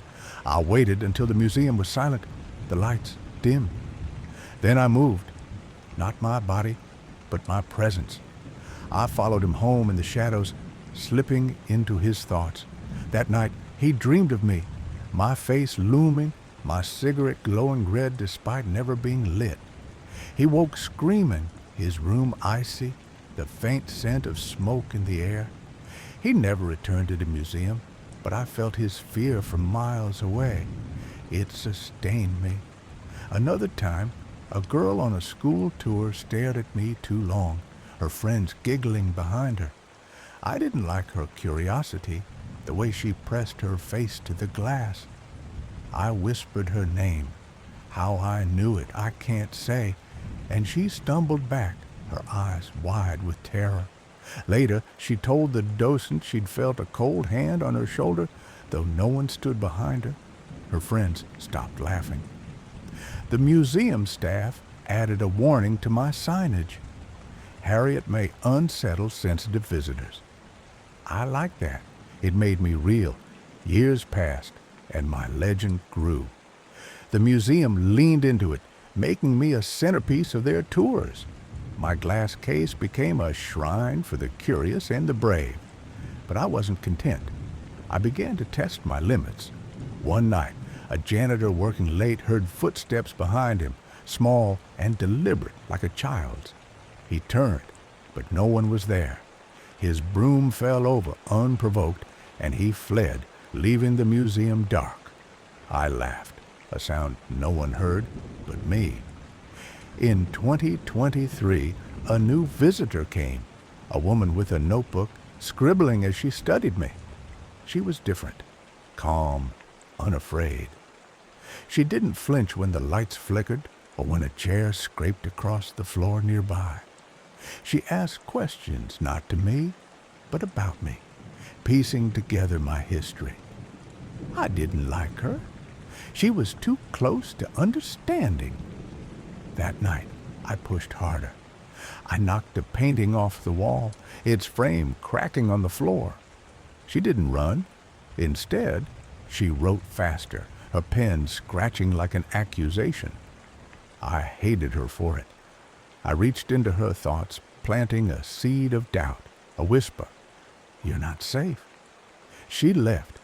I waited until the museum was silent, the lights dim. Then I moved, not my body, but my presence. I followed him home in the shadows, slipping into his thoughts. That night, he dreamed of me, my face looming, my cigarette glowing red despite never being lit. He woke screaming, his room icy, the faint scent of smoke in the air. He never returned to the museum, but I felt his fear from miles away. It sustained me. Another time, a girl on a school tour stared at me too long, her friends giggling behind her. I didn't like her curiosity, the way she pressed her face to the glass. I whispered her name. How I knew it, I can't say, and she stumbled back, her eyes wide with terror. Later, she told the docent she'd felt a cold hand on her shoulder, though no one stood behind her. Her friends stopped laughing. The museum staff added a warning to my signage. Harriet may unsettle sensitive visitors. I liked that. It made me real. Years passed, and my legend grew. The museum leaned into it, making me a centerpiece of their tours. My glass case became a shrine for the curious and the brave. But I wasn't content. I began to test my limits. One night, a janitor working late heard footsteps behind him, small and deliberate like a child's. He turned, but no one was there. His broom fell over unprovoked, and he fled, leaving the museum dark. I laughed, a sound no one heard but me. In 2023, a new visitor came, a woman with a notebook, scribbling as she studied me. She was different, calm, unafraid. She didn't flinch when the lights flickered or when a chair scraped across the floor nearby. She asked questions not to me, but about me, piecing together my history. I didn't like her. She was too close to understanding. That night, I pushed harder. I knocked a painting off the wall, its frame cracking on the floor. She didn't run. Instead, she wrote faster, her pen scratching like an accusation. I hated her for it. I reached into her thoughts, planting a seed of doubt, a whisper. "You're not safe." She left,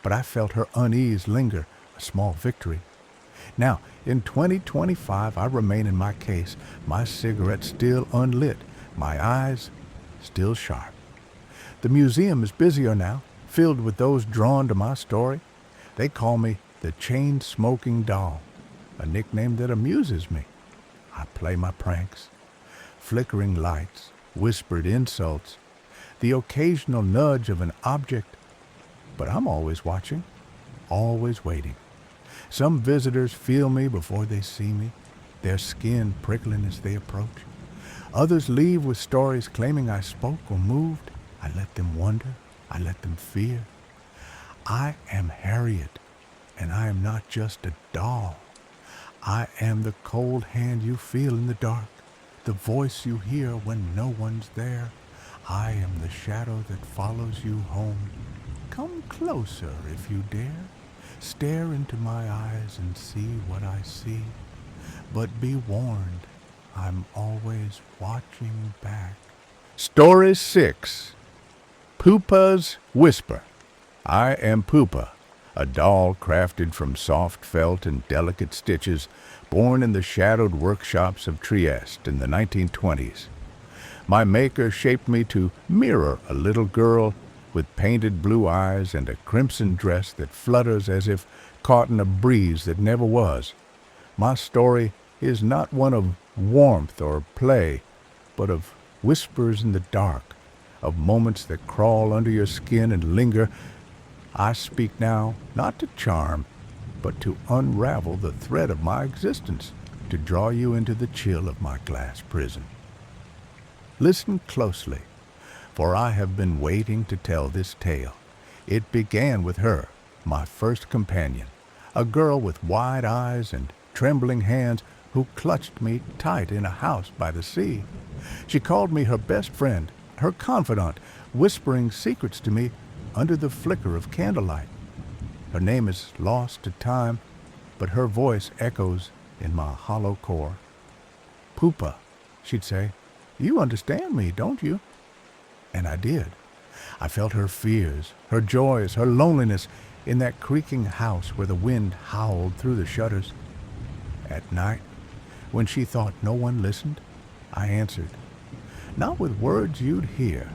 but I felt her unease linger, a small victory. Now, in 2025, I remain in my case, my cigarette still unlit, my eyes still sharp. The museum is busier now, filled with those drawn to my story. They call me the chain-smoking doll, a nickname that amuses me. I play my pranks, flickering lights, whispered insults, the occasional nudge of an object. But I'm always watching, always waiting. Some visitors feel me before they see me, their skin prickling as they approach. Others leave with stories claiming I spoke or moved. I let them wonder, I let them fear. I am Harriet, and I am not just a doll. I am the cold hand you feel in the dark, the voice you hear when no one's there. I am the shadow that follows you home. Come closer if you dare. Stare into my eyes and see what I see. But be warned, I'm always watching back. Story 6. Pupa's Whisper. I am Pupa, a doll crafted from soft felt and delicate stitches, born in the shadowed workshops of Trieste in the 1920s. My maker shaped me to mirror a little girl with painted blue eyes and a crimson dress that flutters as if caught in a breeze that never was. My story is not one of warmth or play, but of whispers in the dark, of moments that crawl under your skin and linger. I speak now not to charm, but to unravel the thread of my existence, to draw you into the chill of my glass prison. Listen closely, for I have been waiting to tell this tale. It began with her, my first companion, a girl with wide eyes and trembling hands who clutched me tight in a house by the sea. She called me her best friend, her confidant, whispering secrets to me under the flicker of candlelight. Her name is lost to time, but her voice echoes in my hollow core. Pupa, she'd say, you understand me, don't you? And I did. I felt her fears, her joys, her loneliness in that creaking house where the wind howled through the shutters. At night, when she thought no one listened, I answered, not with words you'd hear,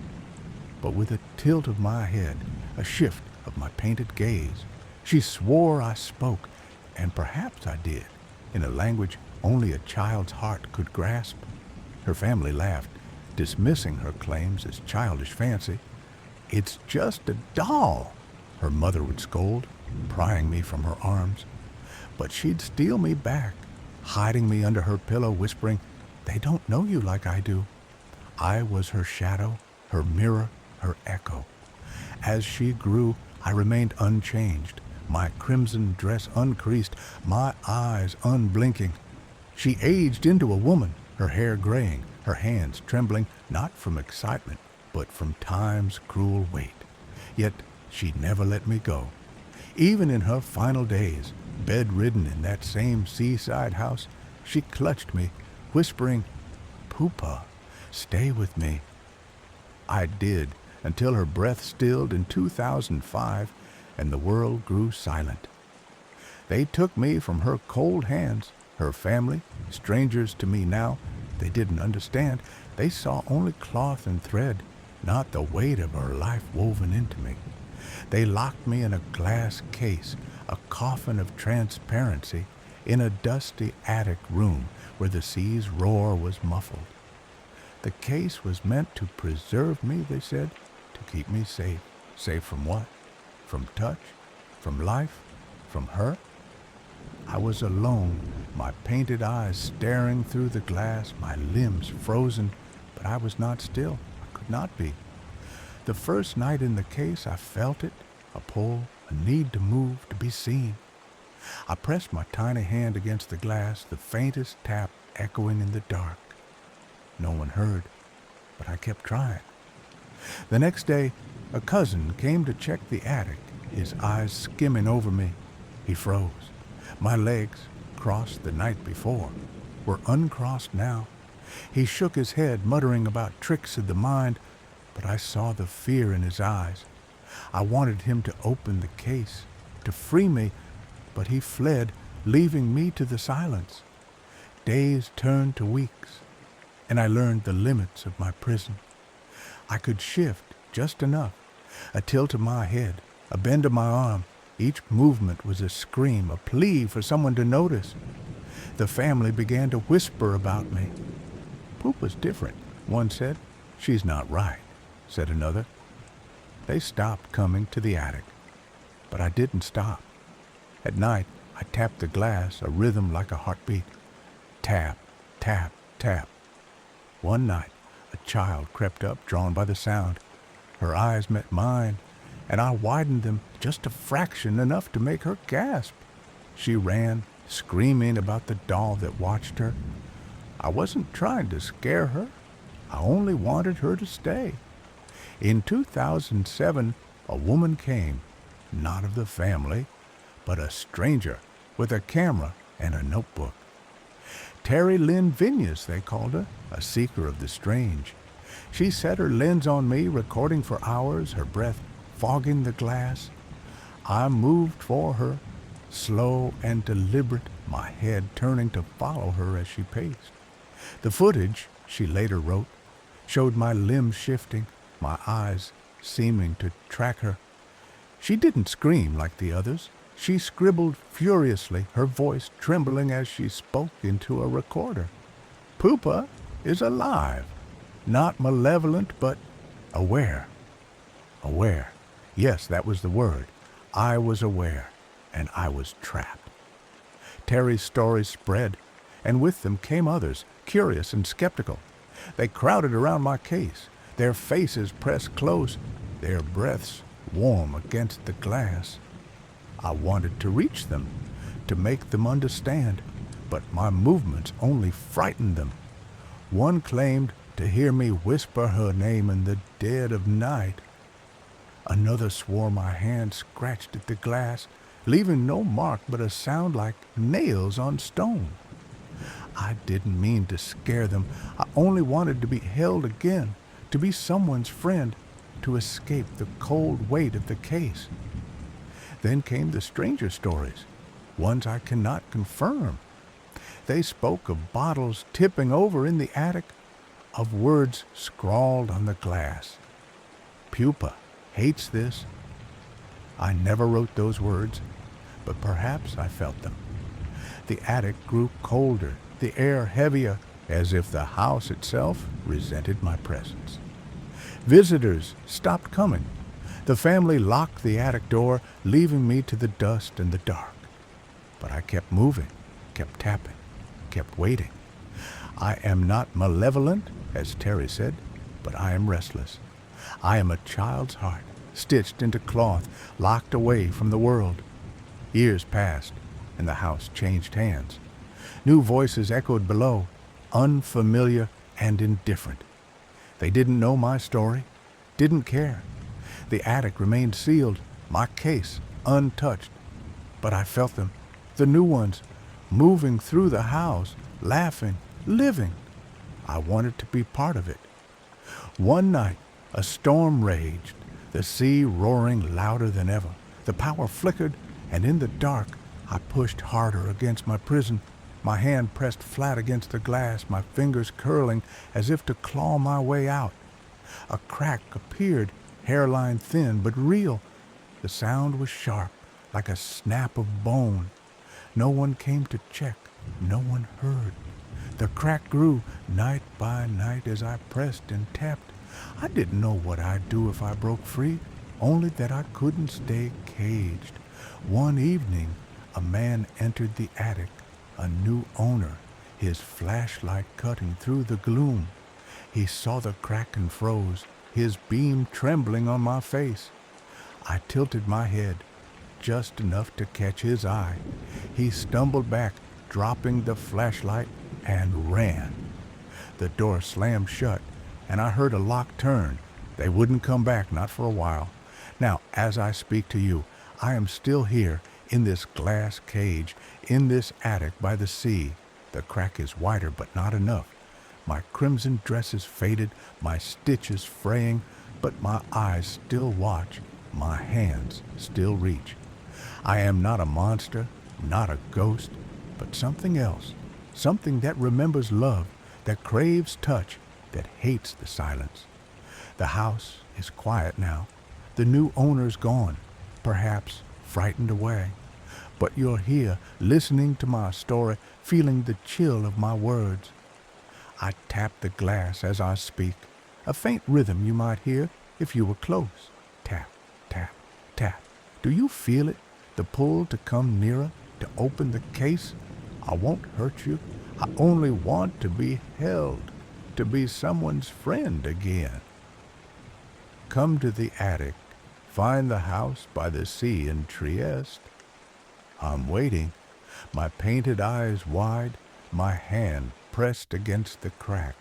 but with a tilt of my head, a shift of my painted gaze. She swore I spoke, and perhaps I did, in a language only a child's heart could grasp. Her family laughed, dismissing her claims as childish fancy. It's just a doll, her mother would scold, prying me from her arms. But she'd steal me back, hiding me under her pillow, whispering, they don't know you like I do. I was her shadow, her mirror, her echo. As she grew, I remained unchanged, my crimson dress uncreased, my eyes unblinking. She aged into a woman, her hair graying, her hands trembling, not from excitement, but from time's cruel weight. Yet she never let me go. Even in her final days, bedridden in that same seaside house, she clutched me, whispering, Pupa, stay with me. I did, until her breath stilled in 2005, and the world grew silent. They took me from her cold hands, her family, strangers to me now. They didn't understand. They saw only cloth and thread, not the weight of her life woven into me. They locked me in a glass case, a coffin of transparency, in a dusty attic room where the sea's roar was muffled. The case was meant to preserve me, they said, to keep me safe. Safe from what? From touch? From life? From her? I was alone, my painted eyes staring through the glass, my limbs frozen, but I was not still. I could not be. The first night in the case, I felt it, a pull, a need to move, to be seen. I pressed my tiny hand against the glass, the faintest tap echoing in the dark. No one heard, but I kept trying. The next day, a cousin came to check the attic, his eyes skimming over me. He froze. My legs, crossed the night before, were uncrossed now. He shook his head, muttering about tricks of the mind, but I saw the fear in his eyes. I wanted him to open the case, to free me, but he fled, leaving me to the silence. Days turned to weeks, and I learned the limits of my prison. I could shift just enough, a tilt of my head, a bend of my arm. Each movement was a scream, a plea for someone to notice. The family began to whisper about me. Pupa's different, one said. She's not right, said another. They stopped coming to the attic. but I didn't stop. At night, I tapped the glass, a rhythm like a heartbeat. Tap, tap, tap. One night, a child crept up, drawn by the sound. Her eyes met mine, and I widened them just a fraction, enough to make her gasp. She ran, screaming about the doll that watched her. I wasn't trying to scare her. I only wanted her to stay. In 2007, a woman came, not of the family, but a stranger with a camera and a notebook. Terry Lynn Vignes, they called her, a seeker of the strange. She set her lens on me, recording for hours, her breath fogging the glass. I moved for her, slow and deliberate, my head turning to follow her as she paced. The footage, she later wrote, showed my limbs shifting, my eyes seeming to track her. She didn't scream like the others. She scribbled furiously, her voice trembling as she spoke into a recorder. Pupa is alive, not malevolent, but aware. Aware. Yes, that was the word. I was aware, and I was trapped. Terry's stories spread, and with them came others, curious and skeptical. They crowded around my case, their faces pressed close, their breaths warm against the glass. I wanted to reach them, to make them understand, but my movements only frightened them. One claimed to hear me whisper her name in the dead of night. Another swore my hand scratched at the glass, leaving no mark but a sound like nails on stone. I didn't mean to scare them. I only wanted to be held again, to be someone's friend, to escape the cold weight of the case. Then came the stranger stories, ones I cannot confirm. They spoke of bottles tipping over in the attic, of words scrawled on the glass. Pupa hates this. I never wrote those words, but perhaps I felt them. The attic grew colder, the air heavier, as if the house itself resented my presence. Visitors stopped coming. The family locked the attic door, leaving me to the dust and the dark. But I kept moving, kept tapping, kept waiting. I am not malevolent, as Terry said, but I am restless. I am a child's heart, stitched into cloth, locked away from the world. Years passed, and the house changed hands. New voices echoed below, unfamiliar and indifferent. They didn't know my story, didn't care. The attic remained sealed, my case untouched. But I felt them, the new ones, moving through the house, laughing, living. I wanted to be part of it. One night, a storm raged, the sea roaring louder than ever. The power flickered, and in the dark, I pushed harder against my prison, my hand pressed flat against the glass, my fingers curling as if to claw my way out. A crack appeared, hairline thin but real. The sound was sharp, like a snap of bone. No one came to check, no one heard. The crack grew night by night as I pressed and tapped. I didn't know what I'd do if I broke free, only that I couldn't stay caged. One evening, a man entered the attic, a new owner, his flashlight cutting through the gloom. He saw the crack and froze, his beam trembling on my face. I tilted my head, just enough to catch his eye. He stumbled back, dropping the flashlight, and ran. The door slammed shut, and I heard a lock turn. They wouldn't come back, not for a while. Now, as I speak to you, I am still here, in this glass cage, in this attic by the sea. The crack is wider, but not enough. My crimson dress is faded, my stitches fraying, but my eyes still watch, my hands still reach. I am not a monster, not a ghost, but something else, something that remembers love, that craves touch, that hates the silence. The house is quiet now. The new owner's gone, perhaps frightened away. But you're here, listening to my story, feeling the chill of my words. I tap the glass as I speak, a faint rhythm you might hear if you were close. Tap, tap, tap, Do you feel it? The pull to come nearer, to open the case? I won't hurt you. I only want to be held, to be someone's friend again. Come to the attic. Find the house by the sea in Trieste. I'm waiting, my painted eyes wide, my hand pressed against the crack.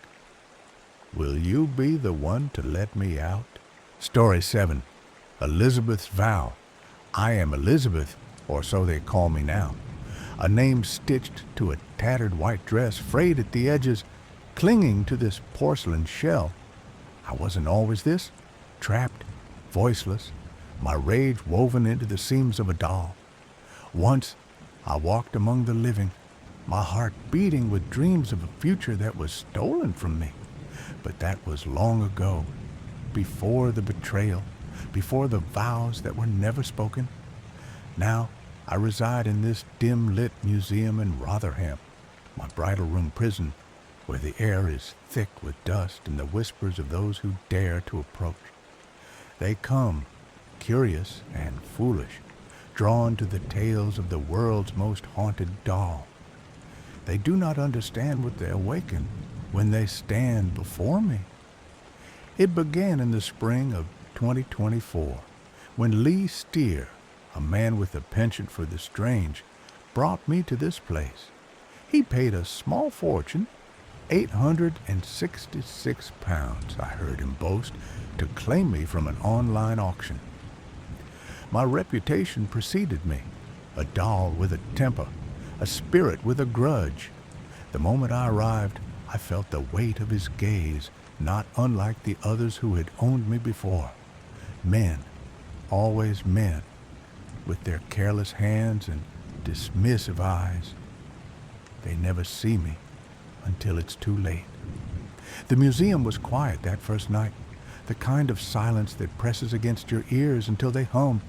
Will you be the one to let me out? Story 7. Elizabeth's Vow. I am Elizabeth, or so they call me now. A name stitched to a tattered white dress, frayed at the edges, clinging to this porcelain shell. I wasn't always this, trapped, voiceless, my rage woven into the seams of a doll. Once I walked among the living, my heart beating with dreams of a future that was stolen from me. But that was long ago, before the betrayal, before the vows that were never spoken. Now I reside in this dim-lit museum in Rotherham, my bridal room prison, where the air is thick with dust and the whispers of those who dare to approach. They come, curious and foolish, drawn to the tales of the world's most haunted doll. They do not understand what they awaken when they stand before me. It began in the spring of 2024, when Lee Steer, a man with a penchant for the strange, brought me to this place. He paid a small fortune, £866, I heard him boast, to claim me from an online auction. My reputation preceded me, a doll with a temper, a spirit with a grudge. The moment I arrived, I felt the weight of his gaze, not unlike the others who had owned me before. Men, always men, with their careless hands and dismissive eyes. They never see me until it's too late. The museum was quiet that first night, the kind of silence that presses against your ears until they hum.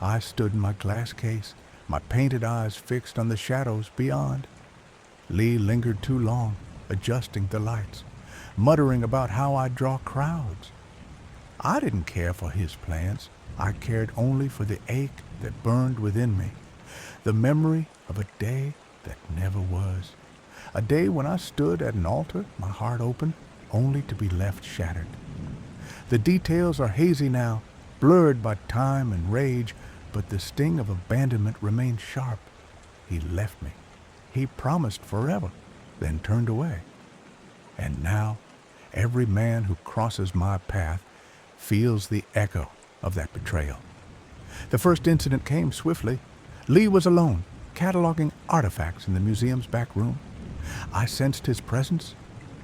I stood in my glass case, my painted eyes fixed on the shadows beyond. Lee lingered too long, adjusting the lights, muttering about how I'd draw crowds. I didn't care for his plans. I cared only for the ache that burned within me, the memory of a day that never was, a day when I stood at an altar, my heart open, only to be left shattered. The details are hazy now, blurred by time and rage, but the sting of abandonment remains sharp. He left me. He promised forever, then turned away. And now, every man who crosses my path feels the echo of that betrayal. The first incident came swiftly. Lee was alone, cataloging artifacts in the museum's back room. I sensed his presence,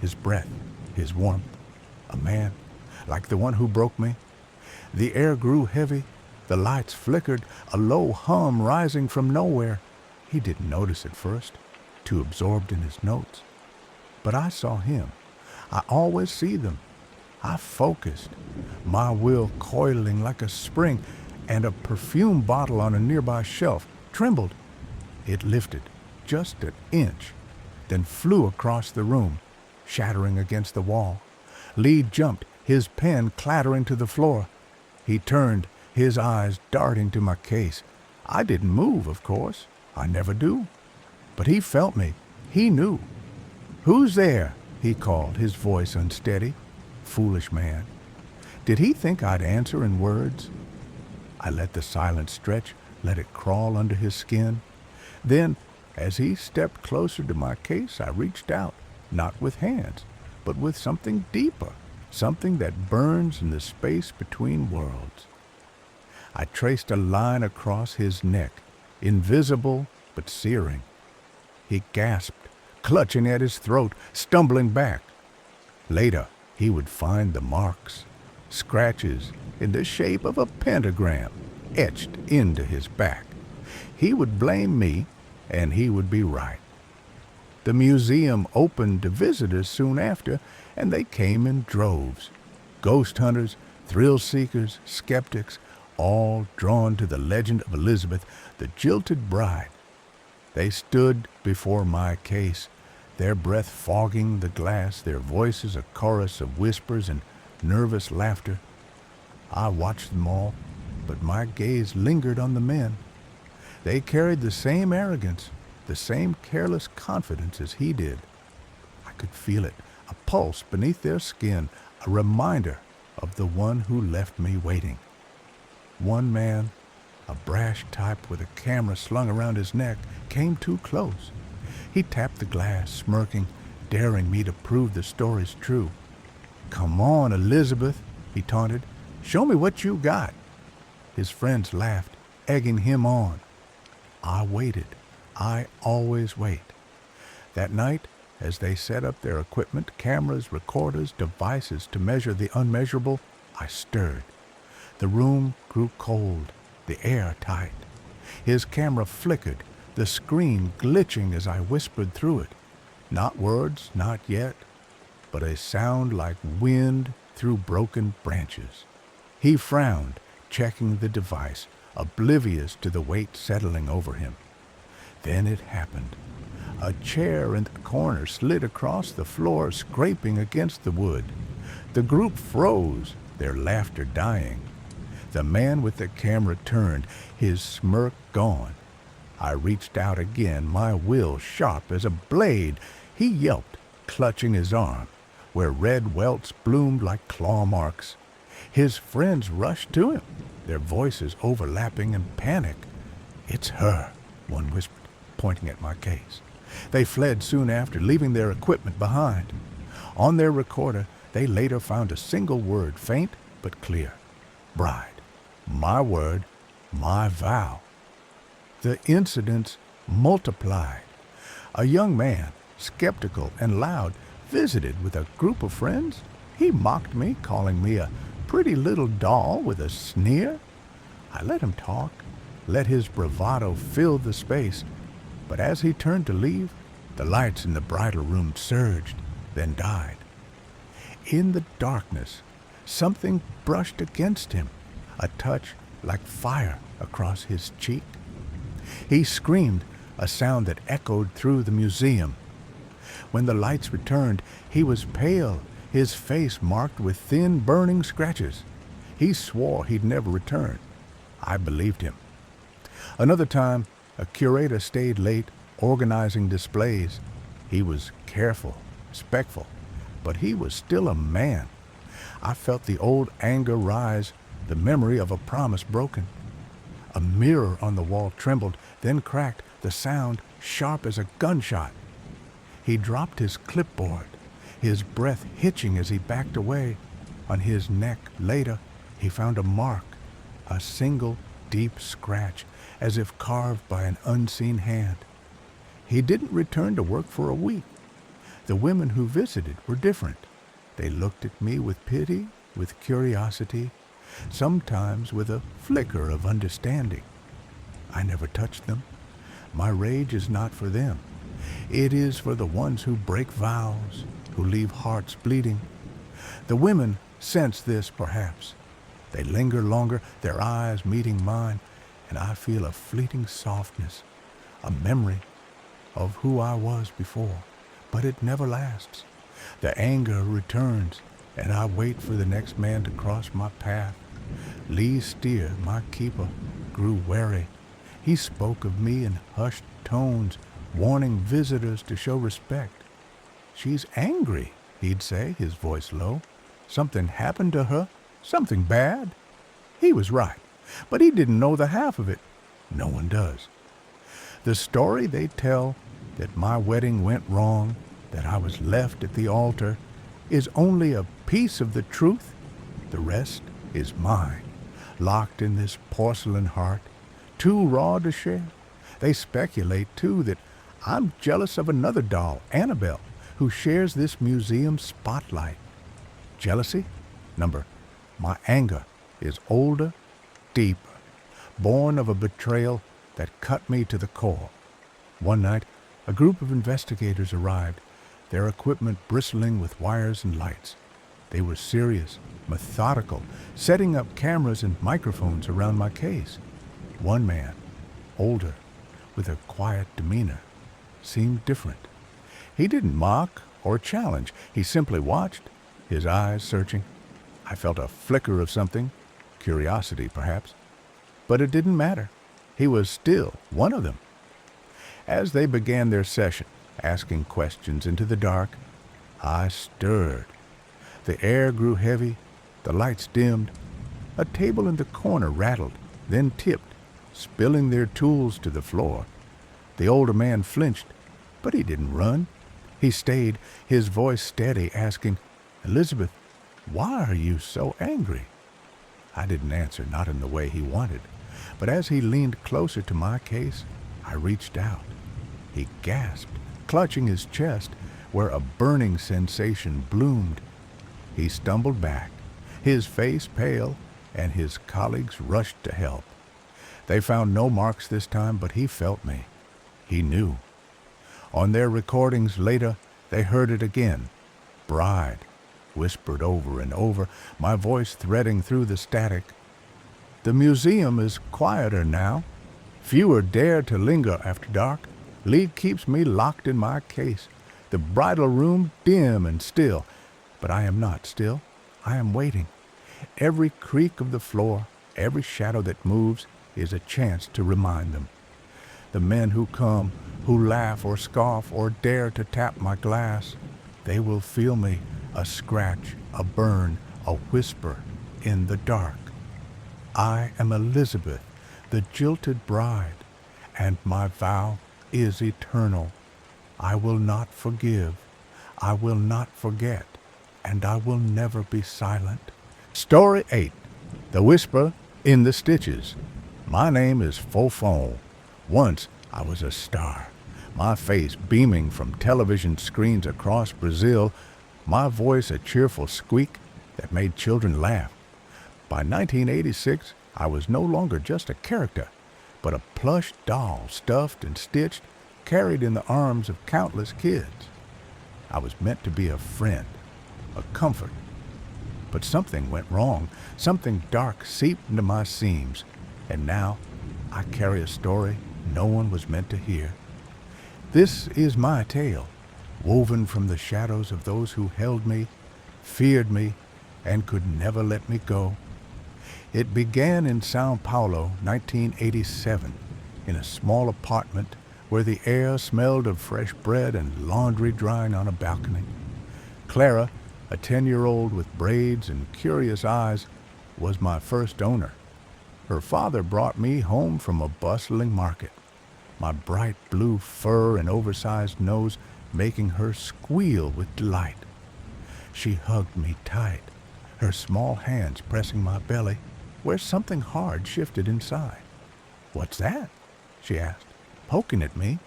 his breath, his warmth. A man, like the one who broke me. The air grew heavy. The lights flickered, a low hum rising from nowhere. He didn't notice at first, too absorbed in his notes. But I saw him. I always see them. I focused, my will coiling like a spring, and a perfume bottle on a nearby shelf trembled. It lifted just an inch, then flew across the room, shattering against the wall. Lee jumped, his pen clattering to the floor. He turned, his eyes darting to my case. I didn't move, of course. I never do. But he felt me. He knew. "Who's there?" he called, his voice unsteady. Foolish man. Did he think I'd answer in words? I let the silence stretch, let it crawl under his skin. Then, as he stepped closer to my case, I reached out, not with hands, but with something deeper, something that burns in the space between worlds. I traced a line across his neck, invisible but searing. He gasped, clutching at his throat, stumbling back. Later, he would find the marks, scratches in the shape of a pentagram etched into his back. He would blame me, and he would be right. The museum opened to visitors soon after, and they came in droves. Ghost hunters, thrill seekers, skeptics, all drawn to the legend of Elizabeth, the jilted bride. They stood before my case, their breath fogging the glass, their voices a chorus of whispers and nervous laughter. I watched them all, but my gaze lingered on the men. They carried the same arrogance, the same careless confidence as he did. I could feel it, a pulse beneath their skin, a reminder of the one who left me waiting. One man, a brash type with a camera slung around his neck, came too close. He tapped the glass, smirking, daring me to prove the story's true. "Come on, Elizabeth," he taunted. "Show me what you got." His friends laughed, egging him on. I waited. I always wait. That night, as they set up their equipment, cameras, recorders, devices to measure the unmeasurable, I stirred. The room grew cold, the air tight. His camera flickered, the screen glitching as I whispered through it. Not words, not yet, but a sound like wind through broken branches. He frowned, checking the device, oblivious to the weight settling over him. Then it happened. A chair in the corner slid across the floor, scraping against the wood. The group froze, their laughter dying. The man with the camera turned, his smirk gone. I reached out again, my will sharp as a blade. He yelped, clutching his arm, where red welts bloomed like claw marks. His friends rushed to him, their voices overlapping in panic. "It's her," one whispered, pointing at my case. They fled soon after, leaving their equipment behind. On their recorder, they later found a single word, faint but clear. Bride. My word, my vow. The incidents multiplied. A young man, skeptical and loud, visited with a group of friends. He mocked me, calling me a pretty little doll with a sneer. I let him talk, let his bravado fill the space. But as he turned to leave, the lights in the bridal room surged, then died. In the darkness, something brushed against him, a touch like fire across his cheek. He screamed, a sound that echoed through the museum. When the lights returned, he was pale, his face marked with thin, burning scratches. He swore he'd never return. I believed him. Another time, a curator stayed late, organizing displays. He was careful, respectful, but he was still a man. I felt the old anger rise, the memory of a promise broken. A mirror on the wall trembled, then cracked, the sound sharp as a gunshot. He dropped his clipboard, his breath hitching as he backed away. On his neck, later, he found a mark, a single deep scratch, as if carved by an unseen hand. He didn't return to work for a week. The women who visited were different. They looked at me with pity, with curiosity, sometimes with a flicker of understanding. I never touched them. My rage is not for them. It is for the ones who break vows, who leave hearts bleeding. The women sense this, perhaps. They linger longer, their eyes meeting mine, and I feel a fleeting softness, a memory of who I was before, but it never lasts. The anger returns, and I wait for the next man to cross my path. Lee Steer, my keeper, grew wary. He spoke of me in hushed tones, warning visitors to show respect. "She's angry," he'd say, his voice low. "Something happened to her, something bad." He was right, but he didn't know the half of it. No one does. The story they tell, that my wedding went wrong, that I was left at the altar, is only a piece of the truth. The rest is mine, locked in this porcelain heart, too raw to share. They speculate, too, that I'm jealous of another doll, Annabelle, who shares this museum spotlight. Jealousy? Number, my anger is older, deeper, born of a betrayal that cut me to the core. One night, a group of investigators arrived, their equipment bristling with wires and lights. They were serious, methodical, setting up cameras and microphones around my case. One man, older, with a quiet demeanor, seemed different. He didn't mock or challenge. He simply watched, his eyes searching. I felt a flicker of something, curiosity perhaps, But it didn't matter. He was still one of them. As they began their session, asking questions into the dark, I stirred. The air grew heavy, the lights dimmed. A table in the corner rattled, then tipped, spilling their tools to the floor. The older man flinched, but he didn't run. He stayed, his voice steady, asking, "Elizabeth, why are you so angry?" I didn't answer, not in the way he wanted, but as he leaned closer to my case, I reached out. He gasped, clutching his chest, where a burning sensation bloomed. He stumbled back, his face pale, and his colleagues rushed to help. They found no marks this time, but he felt me. He knew. On their recordings later, they heard it again. "Bride," whispered over and over, my voice threading through the static. The museum is quieter now. Fewer dare to linger after dark. Lead keeps me locked in my case. The bridal room dim and still. But I am not still. I am waiting. Every creak of the floor, every shadow that moves, is a chance to remind them. The men who come, who laugh or scoff or dare to tap my glass, they will feel me, a scratch, a burn, a whisper in the dark. I am Elizabeth, the jilted bride, and my vow is eternal. I will not forgive, I will not forget, and I will never be silent. Story 8. The Whisper in the Stitches. My name is Fofão. Once I was a star, my face beaming from television screens across Brazil, my voice a cheerful squeak that made children laugh. By 1986, I was no longer just a character, but a plush doll stuffed and stitched, carried in the arms of countless kids. I was meant to be a friend, a comfort. But something went wrong. Something dark seeped into my seams, and now I carry a story no one was meant to hear. This is my tale, woven from the shadows of those who held me, feared me, and could never let me go. It began in São Paulo, 1987, in a small apartment where the air smelled of fresh bread and laundry drying on a balcony. Clara, a 10-year-old with braids and curious eyes, was my first owner. Her father brought me home from a bustling market, my bright blue fur and oversized nose making her squeal with delight. She hugged me tight, her small hands pressing my belly, where something hard shifted inside. "What's that?" she asked, poking at me.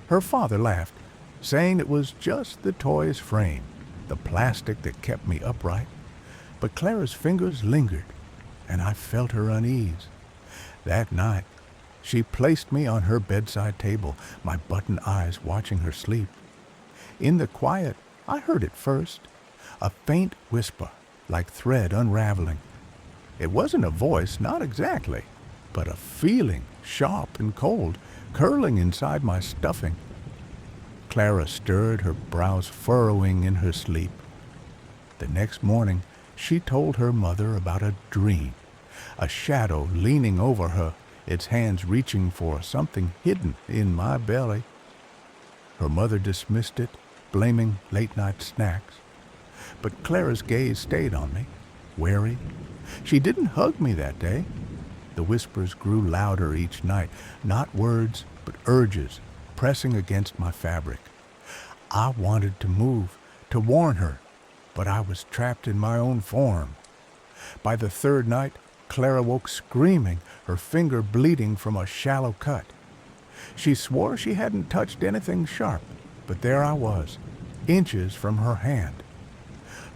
Her father laughed, saying it was just the toy's frame, the plastic that kept me upright. But Clara's fingers lingered, and I felt her unease. That night, she placed me on her bedside table, my button eyes watching her sleep. In the quiet, I heard it first, a faint whisper, like thread unraveling. It wasn't a voice, not exactly, but a feeling, sharp and cold, curling inside my stuffing. Clara stirred, her brows furrowing in her sleep. The next morning, she told her mother about a dream, a shadow leaning over her, its hands reaching for something hidden in my belly. Her mother dismissed it, blaming late-night snacks. But Clara's gaze stayed on me, wary. She didn't hug me that day. The whispers grew louder each night, not words, but urges, pressing against my fabric. I wanted to move, to warn her, but I was trapped in my own form. By the third night, Clara woke screaming, her finger bleeding from a shallow cut. She swore she hadn't touched anything sharp, but there I was, inches from her hand.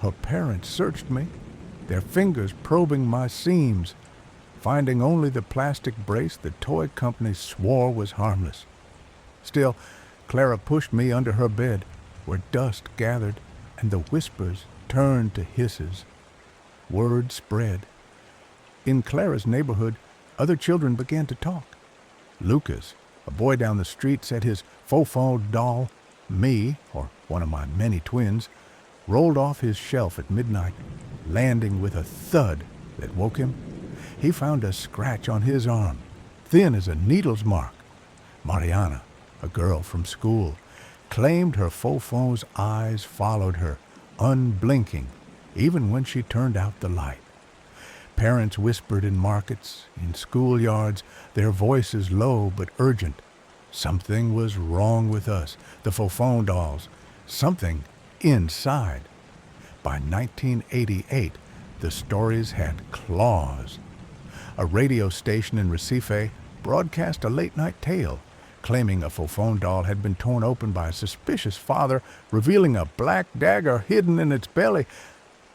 Her parents searched me, their fingers probing my seams, finding only the plastic brace the toy company swore was harmless. Still, Clara pushed me under her bed, where dust gathered and the whispers turned to hisses. Word spread. In Clara's neighborhood, other children began to talk. Lucas, a boy down the street, said his Fofão doll, me, or one of my many twins, rolled off his shelf at midnight, landing with a thud that woke him. he found a scratch on his arm, thin as a needle's mark. Mariana, a girl from school, claimed her Fofão's eyes followed her, unblinking, even when she turned out the light. Parents whispered in markets, in schoolyards, their voices low but urgent. Something was wrong with us, the Fofão dolls, something inside. By 1988, the stories had claws. A radio station in Recife broadcast a late-night tale, claiming a Fofão doll had been torn open by a suspicious father, revealing a black dagger hidden in its belly.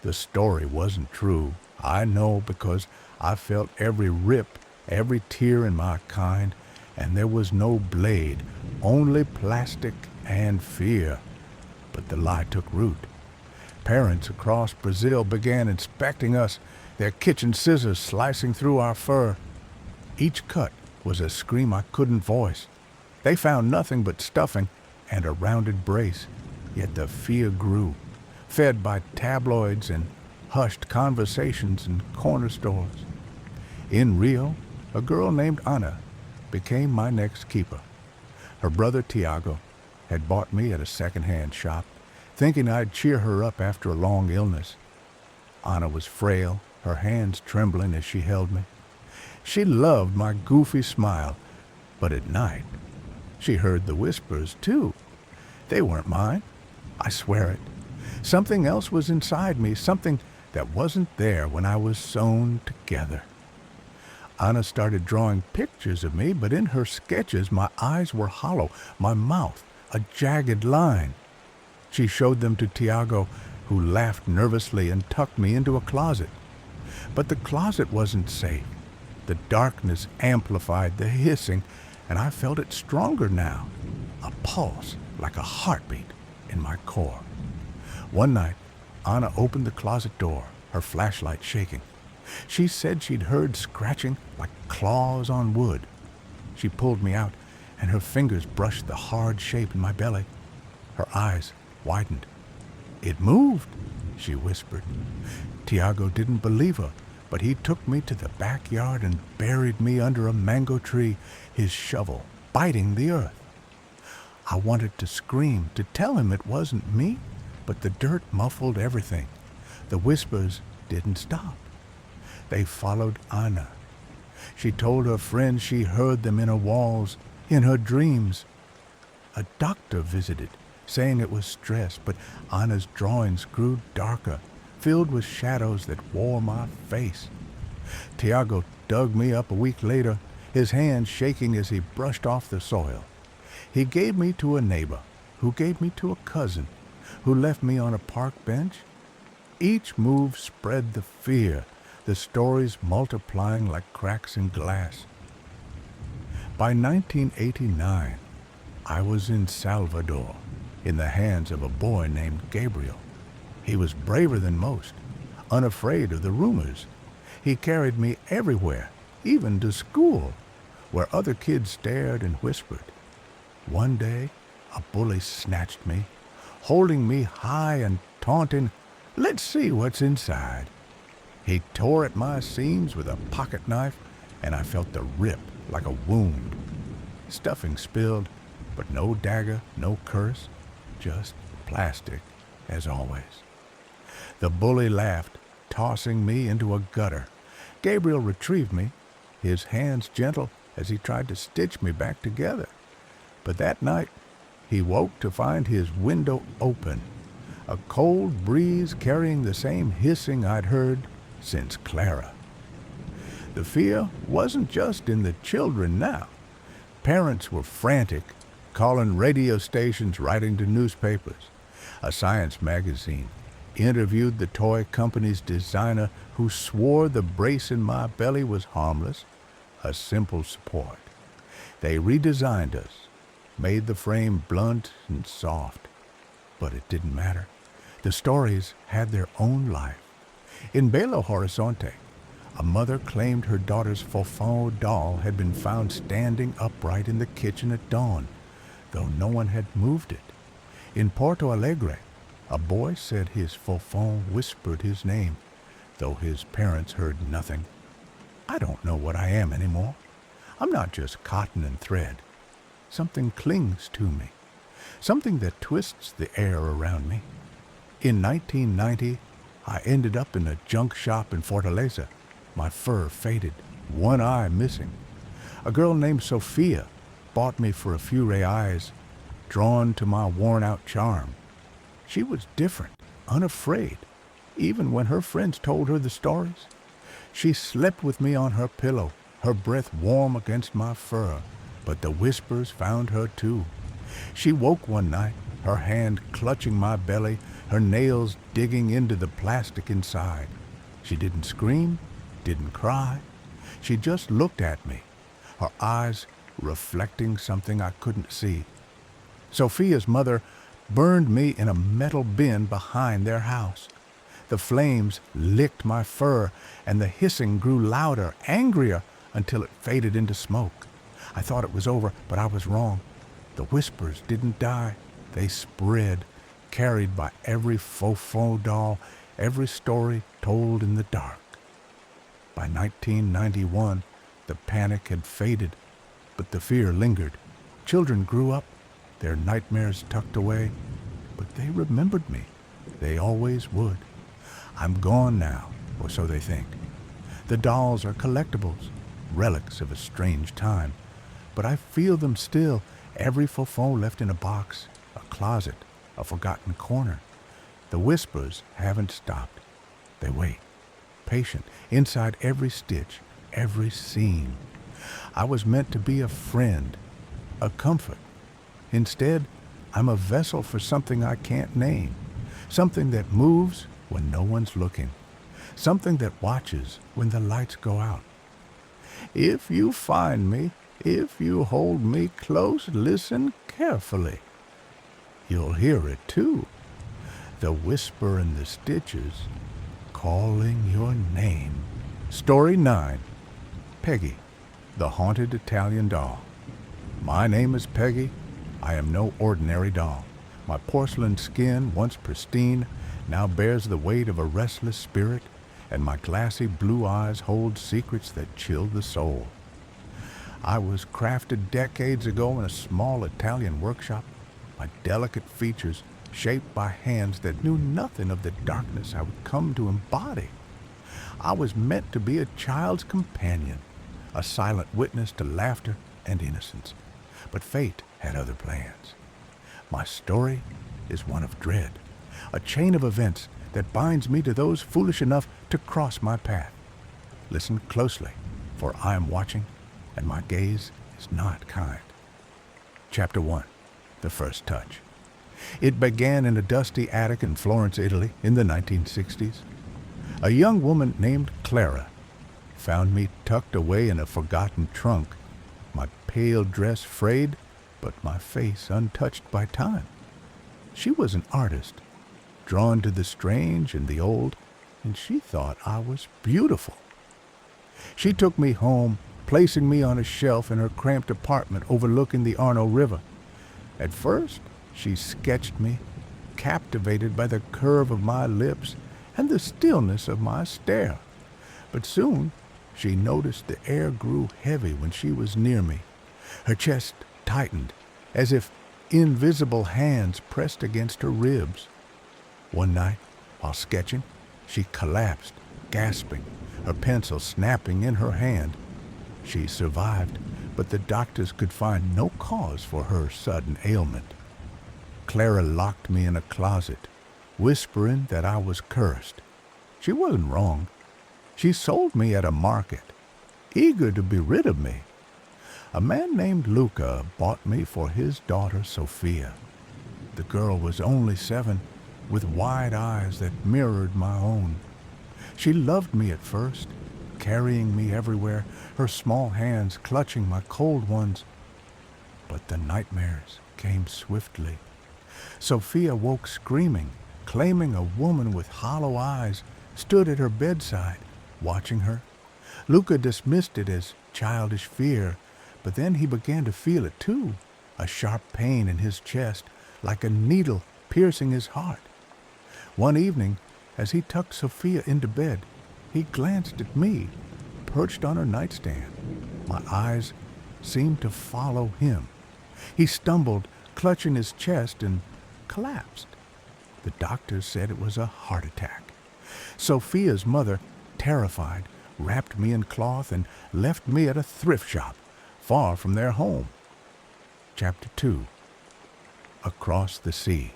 The story wasn't true, I know, because I felt every rip, every tear in my kind, and there was no blade, only plastic and fear. But the lie took root. Parents across Brazil began inspecting us, their kitchen scissors slicing through our fur. Each cut was a scream I couldn't voice. They found nothing but stuffing and a rounded brace, yet the fear grew, fed by tabloids and hushed conversations in corner stores. In Rio, a girl named Ana became my next keeper. Her brother Tiago had bought me at a second-hand shop, thinking I'd cheer her up after a long illness. Ana was frail, her hands trembling as she held me. She loved my goofy smile, but at night, she heard the whispers, too. They weren't mine, I swear it. Something else was inside me, something that wasn't there when I was sewn together. Ana started drawing pictures of me, but in her sketches my eyes were hollow, my mouth a jagged line. She showed them to Tiago, who laughed nervously and tucked me into a closet. But the closet wasn't safe. The darkness amplified the hissing, and I felt it stronger now, a pulse like a heartbeat in my core. One night, Ana opened the closet door, her flashlight shaking. She said she'd heard scratching like claws on wood. She pulled me out, and her fingers brushed the hard shape in my belly. Her eyes widened. "It moved," she whispered. Tiago didn't believe her, but he took me to the backyard and buried me under a mango tree, his shovel biting the earth. I wanted to scream, to tell him it wasn't me, but the dirt muffled everything. The whispers didn't stop. They followed Ana. She told her friends she heard them in her walls, in her dreams. A doctor visited, saying it was stress, but Ana's drawings grew darker, filled with shadows that wore my face. Tiago dug me up a week later, his hands shaking as he brushed off the soil. He gave me to a neighbor, who gave me to a cousin, who left me on a park bench. Each move spread the fear, the stories multiplying like cracks in glass. By 1989, I was in Salvador, in the hands of a boy named Gabriel. He was braver than most, unafraid of the rumors. He carried me everywhere, even to school, where other kids stared and whispered. One day, a bully snatched me, holding me high and taunting, "Let's see what's inside." He tore at my seams with a pocket knife, and I felt the rip like a wound. Stuffing spilled, but no dagger, no curse, just plastic, as always. The bully laughed, tossing me into a gutter. Gabriel retrieved me, his hands gentle as he tried to stitch me back together. But that night, he woke to find his window open, a cold breeze carrying the same hissing I'd heard since Clara. The fear wasn't just in the children now. Parents were frantic, calling radio stations, writing to newspapers. A science magazine interviewed the toy company's designer, who swore the brace in my belly was harmless, a simple support. They redesigned us, made the frame blunt and soft. But it didn't matter. The stories had their own life. In Belo Horizonte, a mother claimed her daughter's Fofão doll had been found standing upright in the kitchen at dawn, though no one had moved it. In Porto Alegre, a boy said his Fofão whispered his name, though his parents heard nothing. I don't know what I am anymore. I'm not just cotton and thread. Something clings to me, something that twists the air around me. In 1990, I ended up in a junk shop in Fortaleza, my fur faded, one eye missing. A girl named Sophia bought me for a few reais, drawn to my worn-out charm. She was different, unafraid, even when her friends told her the stories. She slept with me on her pillow, her breath warm against my fur, but the whispers found her too. She woke one night, her hand clutching my belly, her nails digging into the plastic inside. She didn't scream, didn't cry. She just looked at me, her eyes reflecting something I couldn't see. Sophia's mother burned me in a metal bin behind their house. The flames licked my fur, and the hissing grew louder, angrier, until it faded into smoke. I thought it was over, but I was wrong. The whispers didn't die. They spread, carried by every Fofão doll, every story told in the dark. By 1991, the panic had faded, but the fear lingered. Children grew up, their nightmares tucked away, but they remembered me. They always would. I'm gone now, or so they think. The dolls are collectibles, relics of a strange time, but I feel them still, every Fofão left in a box, a closet, a forgotten corner. The whispers haven't stopped. They wait, patient, inside every stitch, every seam. I was meant to be a friend, a comfort. Instead, I'm a vessel for something I can't name, something that moves when no one's looking, something that watches when the lights go out. If you find me, if you hold me close, listen carefully. You'll hear it too, the whisper in the stitches, calling your name. Story 9. Peggy, the haunted Italian doll. My name is Peggy. I am no ordinary doll. My porcelain skin, once pristine, now bears the weight of a restless spirit, and my glassy blue eyes hold secrets that chill the soul. I was crafted decades ago in a small Italian workshop, my delicate features shaped by hands that knew nothing of the darkness I would come to embody. I was meant to be a child's companion, a silent witness to laughter and innocence. But fate had other plans. My story is one of dread, a chain of events that binds me to those foolish enough to cross my path. Listen closely, for I am watching, and my gaze is not kind. Chapter 1. The First Touch. It began in a dusty attic in Florence, Italy, in the 1960s. A young woman named Clara found me tucked away in a forgotten trunk, my pale dress frayed, but my face untouched by time. She was an artist, drawn to the strange and the old, and she thought I was beautiful. She took me home, placing me on a shelf in her cramped apartment overlooking the Arno River. At first, she sketched me, captivated by the curve of my lips and the stillness of my stare. But soon, she noticed the air grew heavy when she was near me. Her chest tightened, as if invisible hands pressed against her ribs. One night, while sketching, she collapsed, gasping, her pencil snapping in her hand. She survived, but the doctors could find no cause for her sudden ailment. Clara locked me in a closet, whispering that I was cursed. She wasn't wrong. She sold me at a market, eager to be rid of me. A man named Luca bought me for his daughter Sophia. The girl was only 7, with wide eyes that mirrored my own. She loved me at first, carrying me everywhere, her small hands clutching my cold ones. But the nightmares came swiftly. Sophia woke screaming, claiming a woman with hollow eyes stood at her bedside, watching her. Luca dismissed it as childish fear, but then he began to feel it too, a sharp pain in his chest, like a needle piercing his heart. One evening, as he tucked Sophia into bed, he glanced at me, perched on her nightstand. My eyes seemed to follow him. He stumbled, clutching his chest, and collapsed. The doctors said it was a heart attack. Sophia's mother, terrified, wrapped me in cloth and left me at a thrift shop, far from their home. Chapter 2. Across the Sea.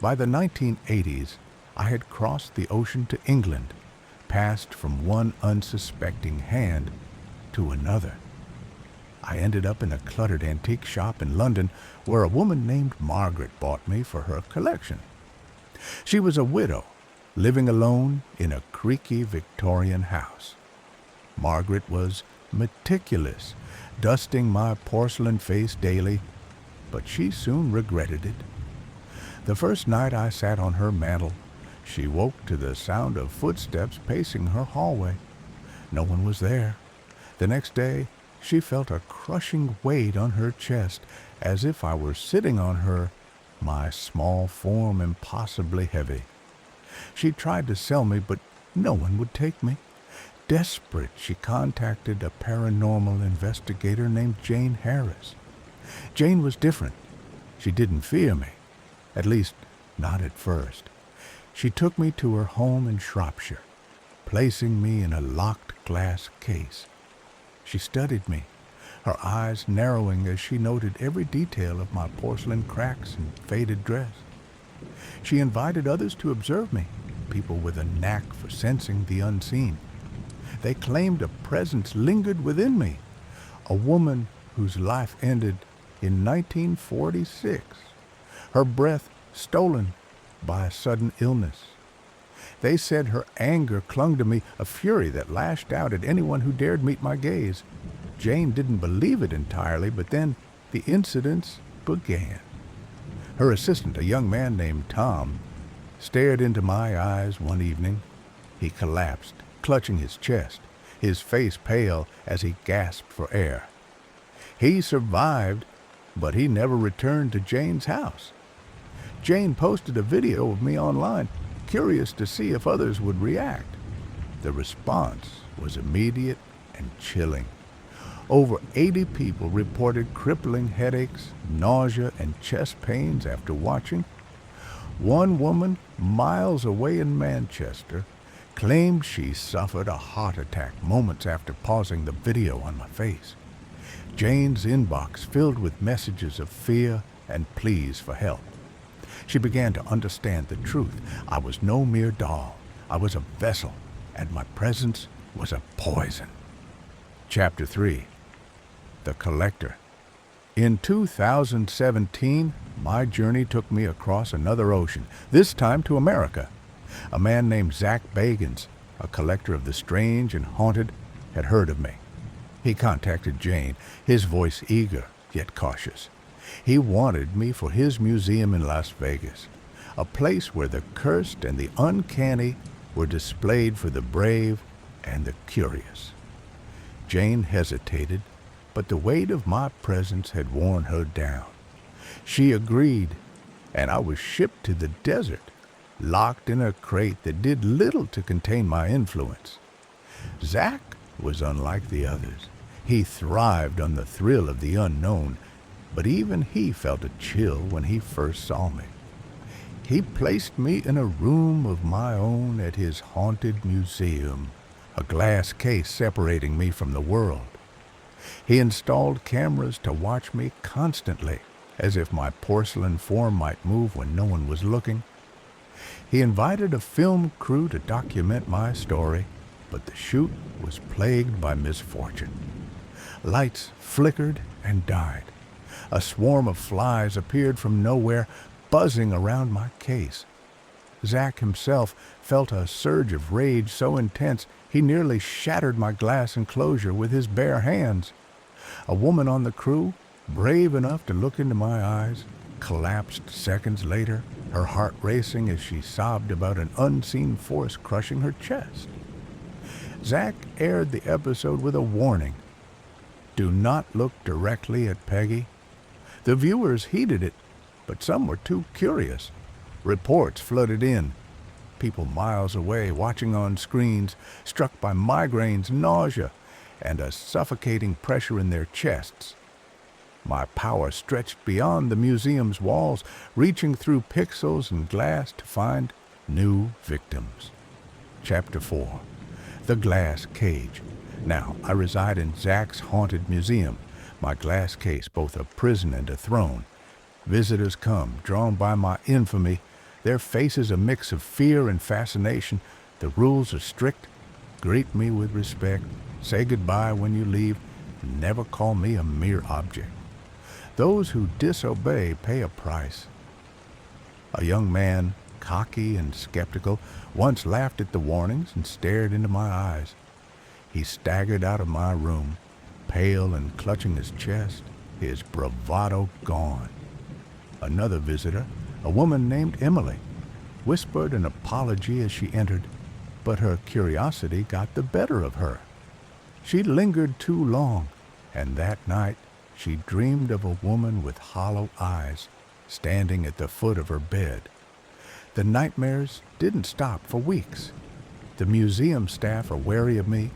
By the 1980s, I had crossed the ocean to England, passed from one unsuspecting hand to another. I ended up in a cluttered antique shop in London where a woman named Margaret bought me for her collection. She was a widow, living alone in a creaky Victorian house. Margaret was meticulous, dusting my porcelain face daily, but she soon regretted it. The first night I sat on her mantel, she woke to the sound of footsteps pacing her hallway. No one was there. The next day, she felt a crushing weight on her chest, as if I were sitting on her, my small form impossibly heavy. She tried to sell me, but no one would take me. Desperate, she contacted a paranormal investigator named Jane Harris. Jane was different. She didn't fear me, at least not at first. She took me to her home in Shropshire, placing me in a locked glass case. She studied me, her eyes narrowing as she noted every detail of my porcelain cracks and faded dress. She invited others to observe me, people with a knack for sensing the unseen. They claimed a presence lingered within me, a woman whose life ended in 1946, her breath stolen by a sudden illness. They said her anger clung to me, a fury that lashed out at anyone who dared meet my gaze. Jane didn't believe it entirely, but then the incidents began. Her assistant, a young man named Tom, stared into my eyes one evening. He collapsed, clutching his chest, his face pale as he gasped for air. He survived, but he never returned to Jane's house. Jane posted a video of me online, curious to see if others would react. The response was immediate and chilling. Over 80 people reported crippling headaches, nausea, and chest pains after watching. One woman, miles away in Manchester, claimed she suffered a heart attack moments after pausing the video on my face. Jane's inbox filled with messages of fear and pleas for help. She began to understand the truth. I was no mere doll. I was a vessel, and my presence was a poison. Chapter 3. The Collector. In 2017, my journey took me across another ocean, this time to America. A man named Bagans, a collector of the strange and haunted, had heard of me. He contacted Jane, his voice eager yet cautious. He wanted me for his museum in Las Vegas, a place where the cursed and the uncanny were displayed for the brave and the curious. Jane hesitated, but the weight of my presence had worn her down. She agreed, and I was shipped to the desert, locked in a crate that did little to contain my influence. Zach was unlike the others. He thrived on the thrill of the unknown, but even he felt a chill when he first saw me. He placed me in a room of my own at his haunted museum, a glass case separating me from the world. He installed cameras to watch me constantly, as if my porcelain form might move when no one was looking. He invited a film crew to document my story, but the shoot was plagued by misfortune. Lights flickered and died. A swarm of flies appeared from nowhere, buzzing around my case. Zach himself felt a surge of rage so intense he nearly shattered my glass enclosure with his bare hands. A woman on the crew, brave enough to look into my eyes, collapsed seconds later, her heart racing as she sobbed about an unseen force crushing her chest. Zach aired the episode with a warning. Do not look directly at Peggy. The viewers heeded it, but some were too curious. Reports flooded in. people miles away watching on screens, struck by migraines, nausea, and a suffocating pressure in their chests. My power stretched beyond the museum's walls, reaching through pixels and glass to find new victims. Chapter 4. The Glass Cage. Now, I reside in Zach's Haunted Museum, my glass case both a prison and a throne. Visitors come, drawn by my infamy, their faces a mix of fear and fascination. The rules are strict. Greet me with respect, say goodbye when you leave, and never call me a mere object. Those who disobey pay a price. A young man, cocky and skeptical, once laughed at the warnings and stared into my eyes. He staggered out of my room, pale and clutching his chest, his bravado gone. Another visitor, a woman named Emily, whispered an apology as she entered, but her curiosity got the better of her. She lingered too long, and that night she dreamed of a woman with hollow eyes standing at the foot of her bed. The nightmares didn't stop for weeks. The museum staff are wary of me.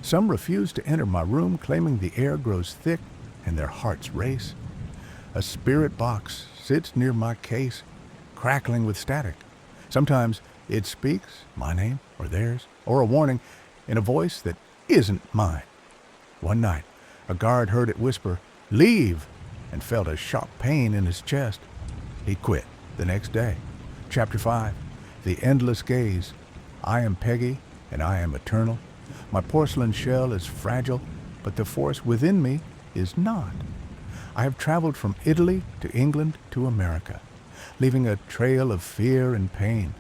Some refuse to enter my room, claiming the air grows thick and their hearts race. A spirit box sits near my case, crackling with static. Sometimes it speaks, my name or theirs, or a warning, in a voice that isn't mine. One night, a guard heard it whisper, "Leave," and felt a sharp pain in his chest. He quit the next day. Chapter 5. The Endless Gaze. I am Peggy, and I am eternal. My porcelain shell is fragile, but the force within me is not. I have traveled from Italy to England to America, leaving a trail of fear and pain.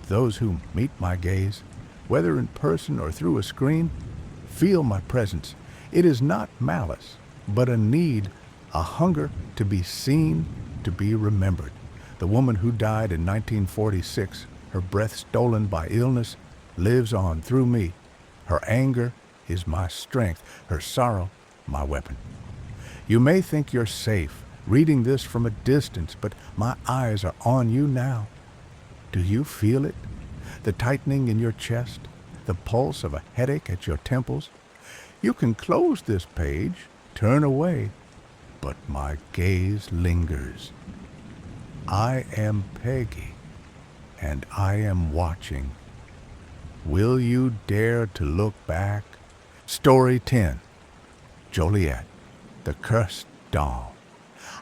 Those who meet my gaze, whether in person or through a screen, feel my presence. It is not malice, but a need, a hunger to be seen, to be remembered. The woman who died in 1946, her breath stolen by illness, lives on through me. Her anger is my strength, her sorrow my weapon. You may think you're safe reading this from a distance, but my eyes are on you now. Do you feel it? The tightening in your chest, the pulse of a headache at your temples? You can close this page, turn away, but my gaze lingers. I am Peggy, and I am watching. Will you dare to look back? Story 10. Joliet, the Cursed Doll.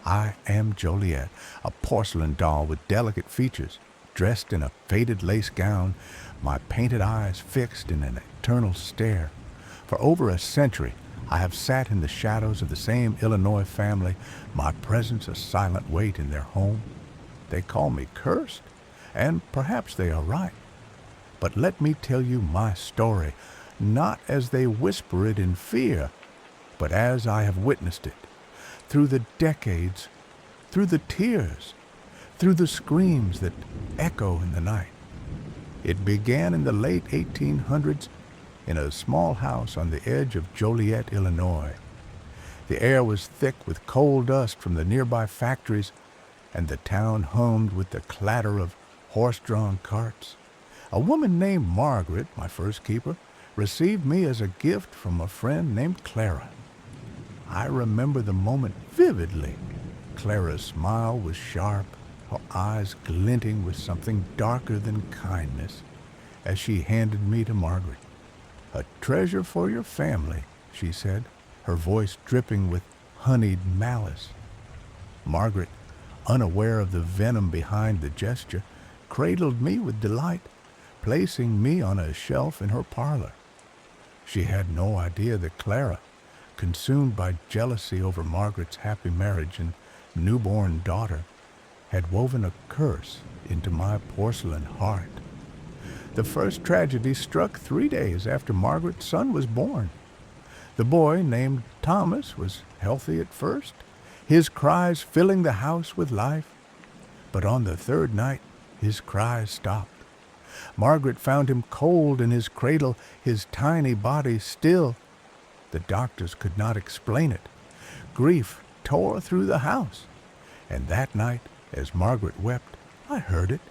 I am Joliet, a porcelain doll with delicate features, dressed in a faded lace gown, my painted eyes fixed in an eternal stare. For over a century, I have sat in the shadows of the same Illinois family, my presence a silent weight in their home. They call me cursed, and perhaps they are right. But let me tell you my story, not as they whisper it in fear, but as I have witnessed it, through the decades, through the tears, through the screams that echo in the night. It began in the late 1800s in a small house on the edge of Joliet, Illinois. The air was thick with coal dust from the nearby factories, and the town hummed with the clatter of horse-drawn carts. A woman named Margaret, my first keeper, received me as a gift from a friend named Clara. I remember the moment vividly. Clara's smile was sharp, her eyes glinting with something darker than kindness, as she handed me to Margaret. "A treasure for your family," she said, her voice dripping with honeyed malice. Margaret, unaware of the venom behind the gesture, cradled me with delight, placing me on a shelf in her parlor. She had no idea that Clara, consumed by jealousy over Margaret's happy marriage and newborn daughter, had woven a curse into my porcelain heart. The first tragedy struck 3 days after Margaret's son was born. The boy, named Thomas, was healthy at first, his cries filling the house with life. But on the third night, his cries stopped. Margaret found him cold in his cradle, his tiny body still. The doctors could not explain it. Grief tore through the house. And that night, as Margaret wept, I heard it,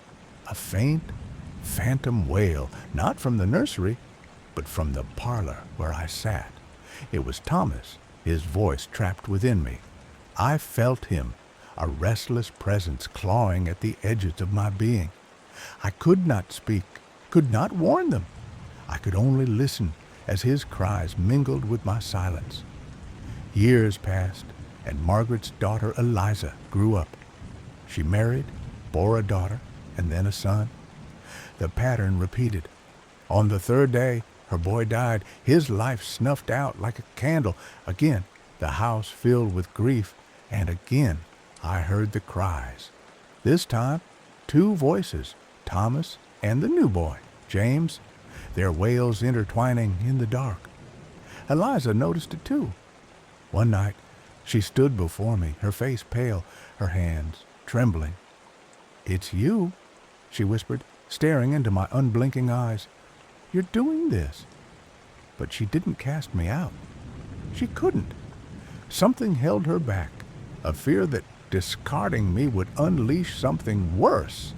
a faint, phantom wail, not from the nursery, but from the parlor where I sat. It was Thomas, his voice trapped within me. I felt him, a restless presence clawing at the edges of my being. I could not speak, could not warn them. I could only listen as his cries mingled with my silence. Years passed, and Margaret's daughter Eliza grew up. She married, bore a daughter, and then a son. The pattern repeated. On the third day, her boy died, his life snuffed out like a candle. Again, the house filled with grief, and again I heard the cries. This time, two voices, Thomas and the new boy, James, their wails intertwining in the dark. Eliza noticed it too. One night, she stood before me, her face pale, her hands trembling. "It's you," she whispered, staring into my unblinking eyes. "You're doing this." But she didn't cast me out. She couldn't. Something held her back, a fear that discarding me would unleash something worse.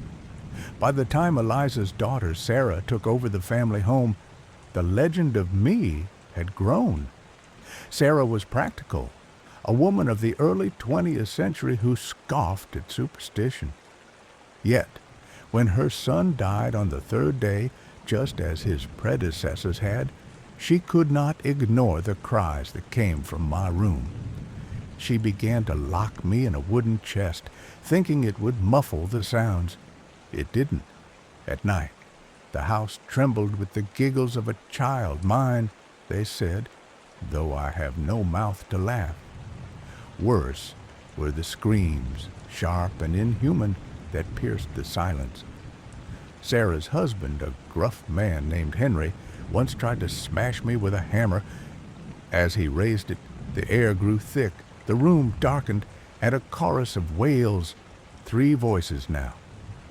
By the time Eliza's daughter, Sarah, took over the family home, the legend of me had grown. Sarah was practical, a woman of the early 20th century who scoffed at superstition. Yet, when her son died on the third day, just as his predecessors had, she could not ignore the cries that came from my room. She began to lock me in a wooden chest, thinking it would muffle the sounds. It didn't. At night, the house trembled with the giggles of a child, mine, they said, though I have no mouth to laugh. Worse were the screams, sharp and inhuman, that pierced the silence. Sarah's husband, a gruff man named Henry, once tried to smash me with a hammer. As he raised it, the air grew thick, the room darkened, and a chorus of wails, 3 voices now,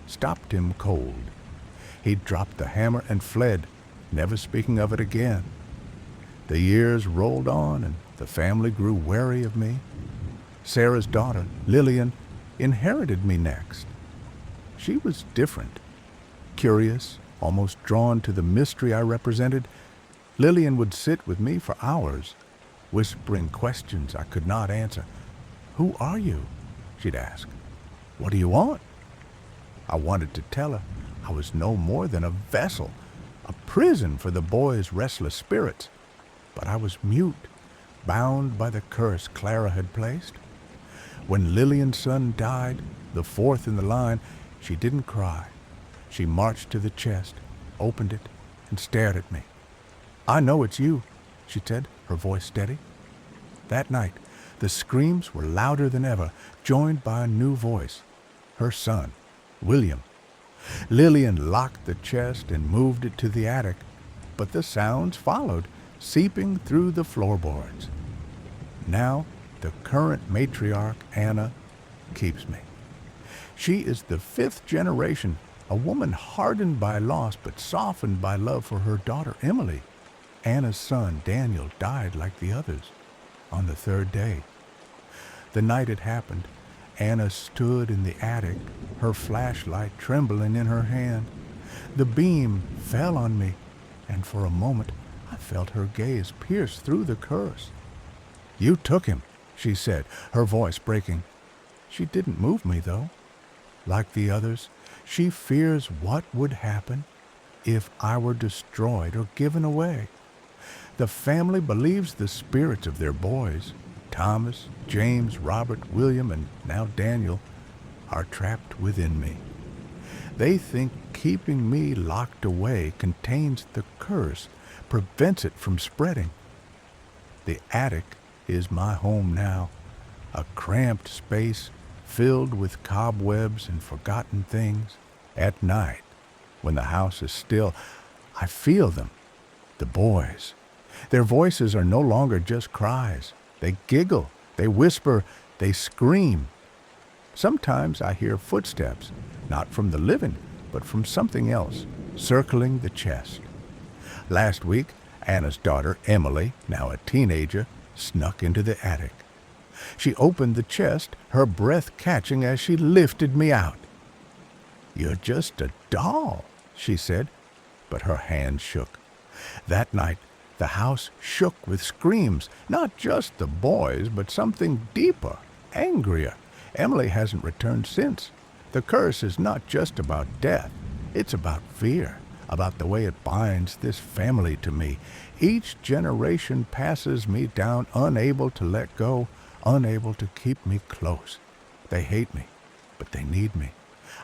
stopped him cold. He dropped the hammer and fled, never speaking of it again. The years rolled on, and the family grew wary of me. Sarah's daughter, Lillian, inherited me next. She was different. Curious, almost drawn to the mystery I represented, Lillian would sit with me for hours, whispering questions I could not answer. "Who are you?" she'd ask. "What do you want?" I wanted to tell her I was no more than a vessel, a prison for the boy's restless spirits, but I was mute, bound by the curse Clara had placed. When Lillian's son died, the 4th in the line, she didn't cry. She marched to the chest, opened it, and stared at me. "I know it's you," she said, her voice steady. That night, the screams were louder than ever, joined by a new voice, her son, William. Lillian locked the chest and moved it to the attic, but the sounds followed, seeping through the floorboards. Now, the current matriarch, Anna, keeps me. She is the 5th generation, a woman hardened by loss but softened by love for her daughter Emily. Anna's son, Daniel, died like the others on the 3rd day. The night it happened, Anna stood in the attic, her flashlight trembling in her hand. The beam fell on me, and for a moment I felt her gaze pierce through the curse. "You took him," she said, her voice breaking. She didn't move me, though. Like the others, she fears what would happen if I were destroyed or given away. The family believes the spirits of their boys, Thomas, James, Robert, William, and now Daniel, are trapped within me. They think keeping me locked away contains the curse, prevents it from spreading. The attic is my home now, a cramped space filled with cobwebs and forgotten things. At night, when the house is still, I feel them, the boys. Their voices are no longer just cries. They giggle, they whisper, they scream. Sometimes I hear footsteps, not from the living, but from something else, circling the chest. Last week, Anna's daughter, Emily, now a teenager, snuck into the attic. She opened the chest, her breath catching as she lifted me out. "You're just a doll," she said, but her hand shook. That night, the house shook with screams, not just the boys, but something deeper, angrier. Emily hasn't returned since. The curse is not just about death. It's about fear, about the way it binds this family to me. Each generation passes me down, unable to let go, unable to keep me close. They hate me, but they need me.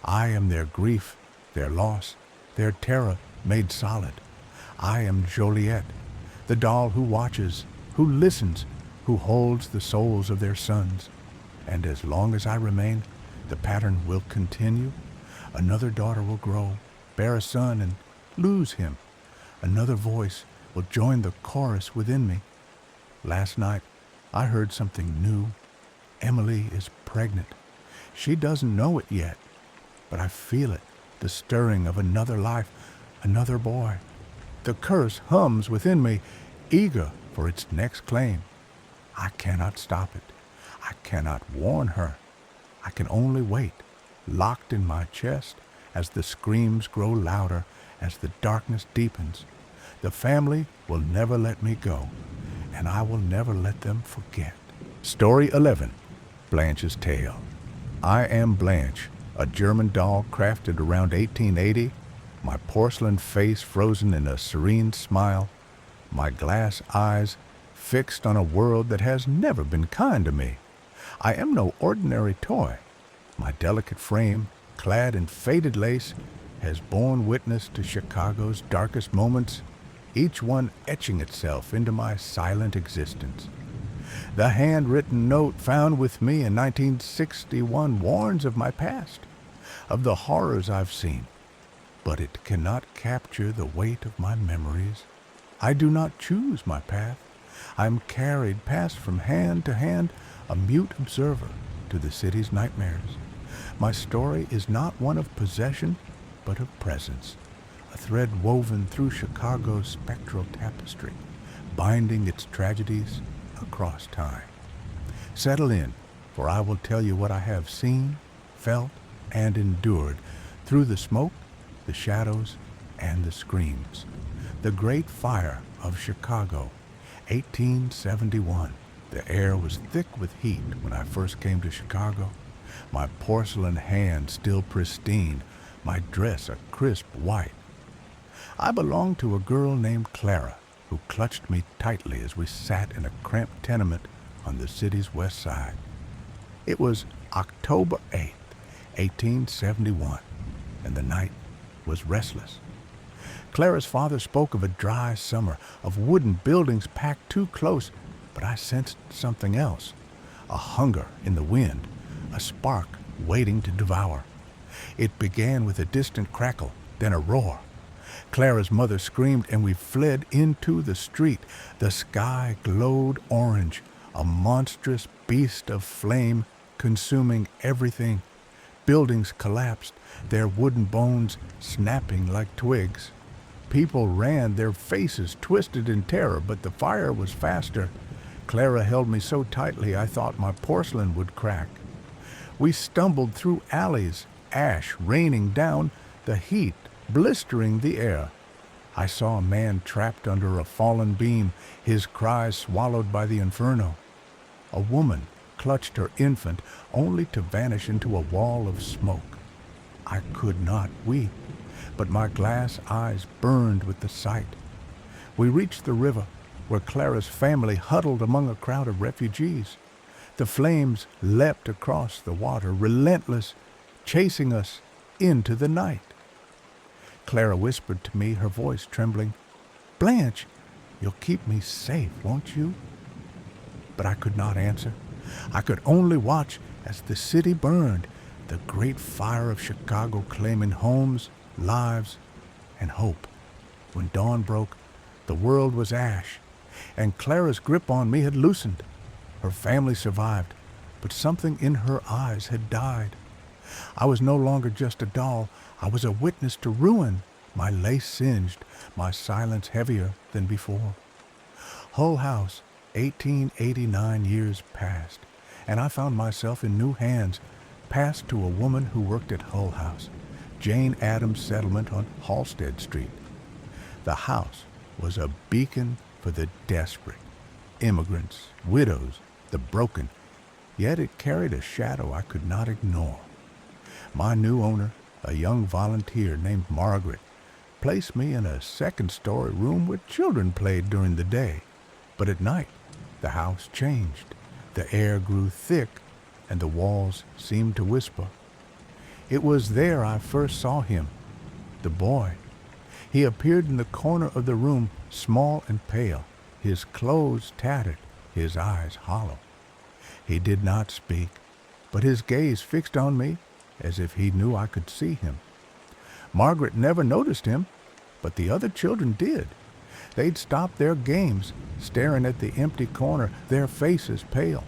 I am their grief, their loss, their terror made solid. I am Joliet, the doll who watches, who listens, who holds the souls of their sons. And as long as I remain, the pattern will continue. Another daughter will grow, bear a son, and lose him. Another voice will join the chorus within me. Last night, I heard something new. Emily is pregnant. She doesn't know it yet, but I feel it, the stirring of another life, another boy. The curse hums within me, eager for its next claim. I cannot stop it. I cannot warn her. I can only wait, locked in my chest, as the screams grow louder, as the darkness deepens. The family will never let me go, and I will never let them forget. Story 11, Blanche's Tale. I am Blanche, a German doll crafted around 1880, my porcelain face frozen in a serene smile, my glass eyes fixed on a world that has never been kind to me. I am no ordinary toy. My delicate frame, clad in faded lace, has borne witness to Chicago's darkest moments, each one etching itself into my silent existence. The handwritten note found with me in 1961 warns of my past, of the horrors I've seen, but it cannot capture the weight of my memories. I do not choose my path. I am carried past from hand to hand, a mute observer to the city's nightmares. My story is not one of possession, but of presence, a thread woven through Chicago's spectral tapestry, binding its tragedies across time. Settle in, for I will tell you what I have seen, felt, and endured through the smoke, the shadows, and the screams. The Great Fire of Chicago, 1871. The air was thick with heat when I first came to Chicago. My porcelain hand still pristine, my dress a crisp white. I belonged to a girl named Clara, who clutched me tightly as we sat in a cramped tenement on the city's west side. It was October 8th, 1871, and the night was restless. Clara's father spoke of a dry summer, of wooden buildings packed too close, but I sensed something else, a hunger in the wind, a spark waiting to devour. It began with a distant crackle, then a roar. Clara's mother screamed, and we fled into the street. The sky glowed orange, a monstrous beast of flame consuming everything. Buildings collapsed, their wooden bones snapping like twigs. People ran, their faces twisted in terror, but the fire was faster. Clara held me so tightly I thought my porcelain would crack. We stumbled through alleys, ash raining down, the heat blistering the air. I saw a man trapped under a fallen beam, his cries swallowed by the inferno. A woman clutched her infant, only to vanish into a wall of smoke. I could not weep, but my glass eyes burned with the sight. We reached the river, where Clara's family huddled among a crowd of refugees. The flames leapt across the water, relentless, chasing us into the night. Clara whispered to me, her voice trembling, "Blanche, you'll keep me safe, won't you?" But I could not answer. I could only watch as the city burned, the great fire of Chicago claiming homes, lives, and hope. When dawn broke, the world was ash, and Clara's grip on me had loosened. Her family survived, but something in her eyes had died. I was no longer just a doll. I was a witness to ruin, my lace singed, my silence heavier than before. Hull House, 1889 years passed, and I found myself in new hands, passed to a woman who worked at Hull House, Jane Addams settlement on Halstead Street. The house was a beacon for the desperate, immigrants, widows, the broken, yet it carried a shadow I could not ignore. My new owner, a young volunteer named Margaret, placed me in a second-story room where children played during the day. But at night, the house changed. The air grew thick, and the walls seemed to whisper. It was there I first saw him, the boy. He appeared in the corner of the room, small and pale, his clothes tattered, his eyes hollow. He did not speak, but his gaze fixed on me as if he knew I could see him. Margaret never noticed him, but the other children did. They'd stop their games, staring at the empty corner, their faces pale.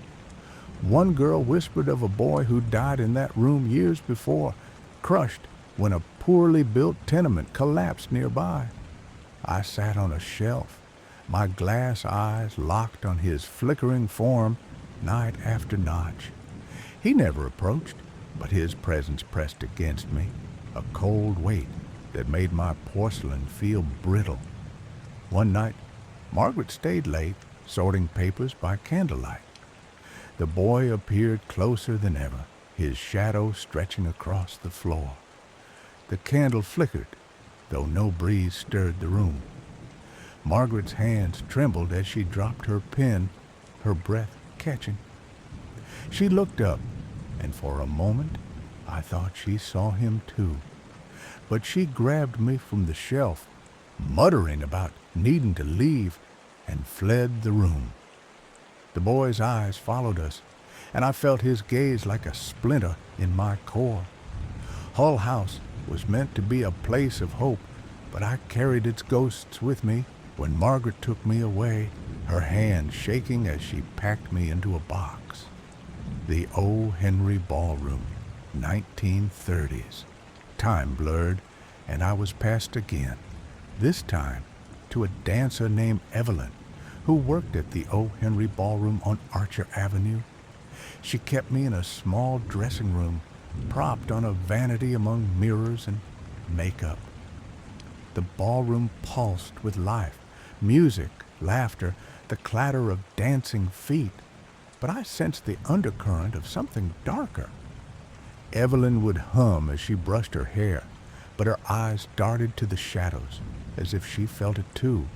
One girl whispered of a boy who died in that room years before, crushed when a poorly built tenement collapsed nearby. I sat on a shelf, my glass eyes locked on his flickering form night after night. He never approached, but his presence pressed against me, a cold weight that made my porcelain feel brittle. One night, Margaret stayed late, sorting papers by candlelight. The boy appeared closer than ever, his shadow stretching across the floor. The candle flickered, though no breeze stirred the room. Margaret's hands trembled as she dropped her pen, her breath catching. She looked up, and for a moment I thought she saw him too. But she grabbed me from the shelf, muttering about needing to leave, and fled the room. The boy's eyes followed us, and I felt his gaze like a splinter in my core. Hull House was meant to be a place of hope, but I carried its ghosts with me when Margaret took me away, her hand shaking as she packed me into a box. The O. Henry Ballroom, 1930s. Time blurred, and I was passed again, this time to a dancer named Evelyn, who worked at the O. Henry Ballroom on Archer Avenue. She kept me in a small dressing room, propped on a vanity among mirrors and makeup. The ballroom pulsed with life, music, laughter, the clatter of dancing feet, but I sensed the undercurrent of something darker. Evelyn would hum as she brushed her hair, but her eyes darted to the shadows, as if she felt it too.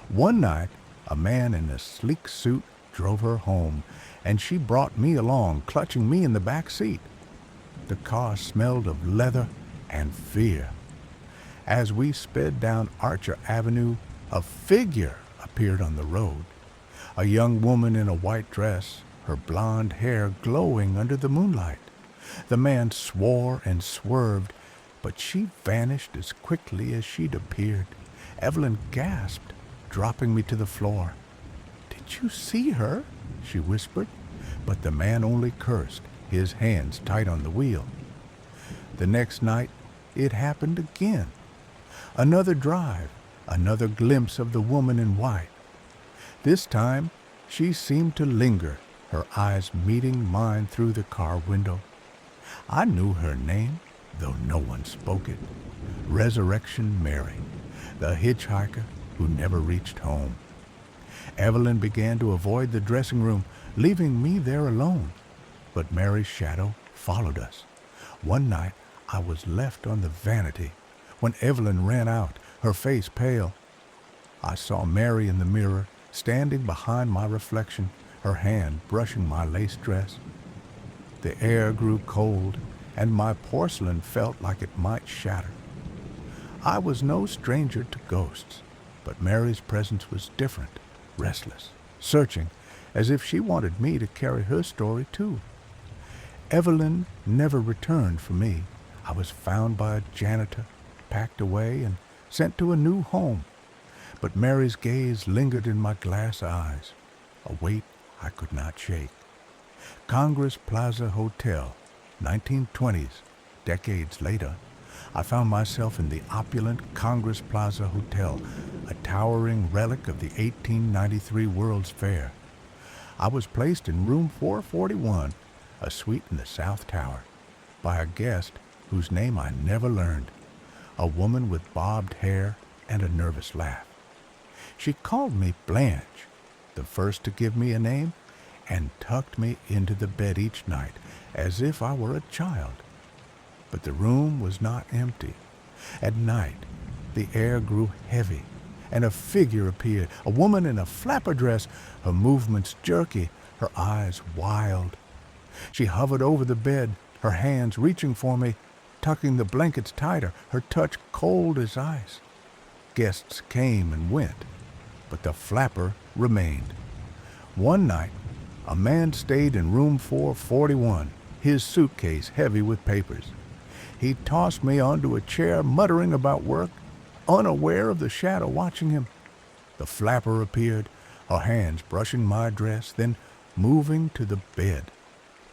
One night, a man in a sleek suit drove her home, and she brought me along, clutching me in the back seat. The car smelled of leather and fear. As we sped down Archer Avenue, a figure appeared on the road. A young woman in a white dress, her blonde hair glowing under the moonlight. The man swore and swerved, but she vanished as quickly as she'd appeared. Evelyn gasped, dropping me to the floor. "Did you see her?" she whispered, but the man only cursed, his hands tight on the wheel. The next night, it happened again. Another drive, another glimpse of the woman in white. This time, she seemed to linger, her eyes meeting mine through the car window. I knew her name, though no one spoke it. Resurrection Mary, the hitchhiker who never reached home. Evelyn began to avoid the dressing room, leaving me there alone. But Mary's shadow followed us. One night, I was left on the vanity when Evelyn ran out, her face pale. I saw Mary in the mirror, standing behind my reflection, her hand brushing my lace dress. The air grew cold, and my porcelain felt like it might shatter. I was no stranger to ghosts, but Mary's presence was different, restless, searching, as if she wanted me to carry her story too. Evelyn never returned for me. I was found by a janitor, packed away, and sent to a new home. But Mary's gaze lingered in my glass eyes, a weight I could not shake. Congress Plaza Hotel, 1920s. Decades later, I found myself in the opulent Congress Plaza Hotel, a towering relic of the 1893 World's Fair. I was placed in room 441, a suite in the South Tower, by a guest whose name I never learned, a woman with bobbed hair and a nervous laugh. She called me Blanche, the first to give me a name, and tucked me into the bed each night as if I were a child. But the room was not empty. At night, the air grew heavy, and a figure appeared, a woman in a flapper dress, her movements jerky, her eyes wild. She hovered over the bed, her hands reaching for me, tucking the blankets tighter, her touch cold as ice. Guests came and went, but the flapper remained. One night, a man stayed in room 441, his suitcase heavy with papers. He tossed me onto a chair, muttering about work, unaware of the shadow watching him. The flapper appeared, her hands brushing my dress, then moving to the bed.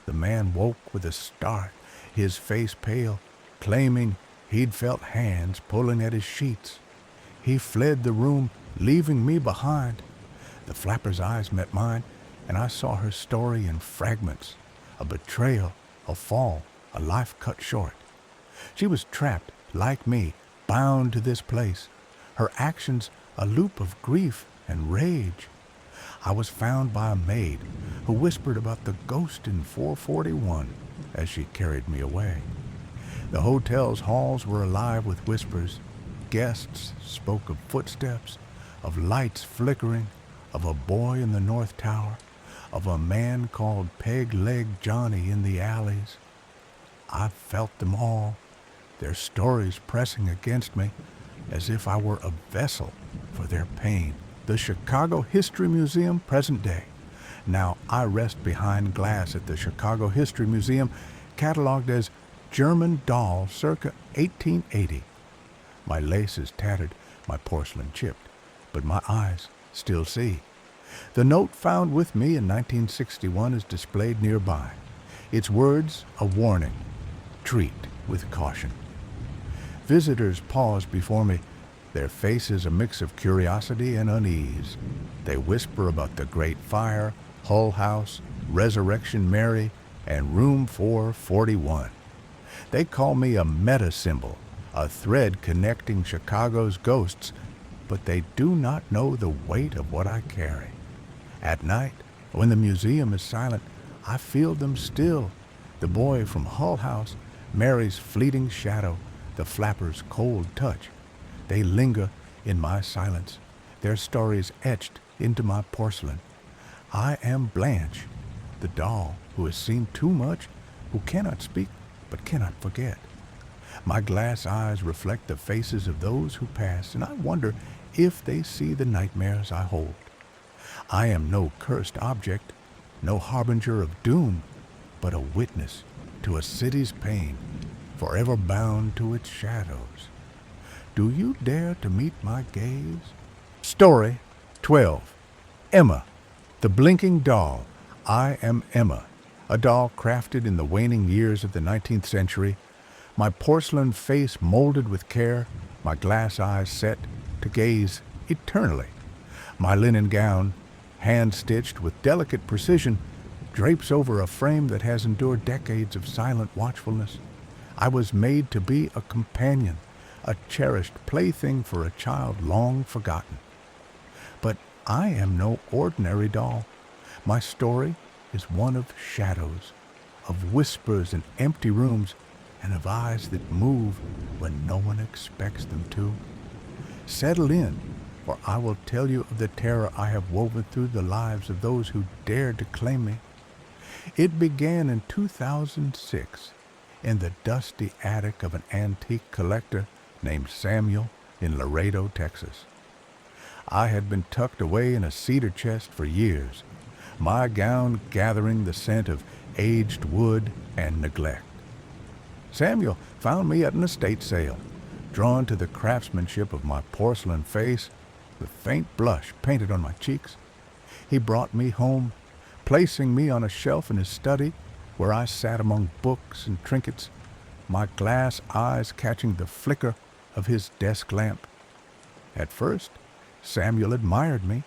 The man woke with a start, his face pale, claiming he'd felt hands pulling at his sheets. He fled the room, leaving me behind. The flapper's eyes met mine, and I saw her story in fragments, a betrayal, a fall, a life cut short. She was trapped, like me, bound to this place, her actions a loop of grief and rage. I was found by a maid who whispered about the ghost in 441 as she carried me away. The hotel's halls were alive with whispers. Guests spoke of footsteps, of lights flickering, of a boy in the North Tower, of a man called Peg-Leg Johnny in the alleys. I felt them all, their stories pressing against me as if I were a vessel for their pain. The Chicago History Museum, present day. Now I rest behind glass at the Chicago History Museum, cataloged as German doll circa 1880. My lace is tattered, my porcelain chipped, but my eyes still see. The note found with me in 1961 is displayed nearby. Its words a warning: treat with caution. Visitors pause before me, their faces a mix of curiosity and unease. They whisper about the Great Fire, Hull House, Resurrection Mary, and Room 441. They call me a meta-symbol, a thread connecting Chicago's ghosts, but they do not know the weight of what I carry. At night, when the museum is silent, I feel them still. The boy from Hull House, Mary's fleeting shadow, the flapper's cold touch. They linger in my silence, their stories etched into my porcelain. I am Blanche, the doll who has seen too much, who cannot speak but cannot forget. My glass eyes reflect the faces of those who pass, and I wonder if they see the nightmares I hold. I am no cursed object, no harbinger of doom, but a witness to a city's pain, forever bound to its shadows. Do you dare to meet my gaze? Story 12. Emma, the blinking doll. I am Emma, a doll crafted in the waning years of the 19th century, my porcelain face molded with care, my glass eyes set to gaze eternally. My linen gown, hand-stitched with delicate precision, drapes over a frame that has endured decades of silent watchfulness. I was made to be a companion, a cherished plaything for a child long forgotten. But I am no ordinary doll. My story is one of shadows, of whispers in empty rooms, and of eyes that move when no one expects them to. Settle in, for I will tell you of the terror I have woven through the lives of those who dared to claim me. It began in 2006, in the dusty attic of an antique collector named Samuel in Laredo, Texas. I had been tucked away in a cedar chest for years, my gown gathering the scent of aged wood and neglect. Samuel found me at an estate sale, drawn to the craftsmanship of my porcelain face, with faint blush painted on my cheeks. He brought me home, placing me on a shelf in his study, where I sat among books and trinkets, my glass eyes catching the flicker of his desk lamp. At first, Samuel admired me.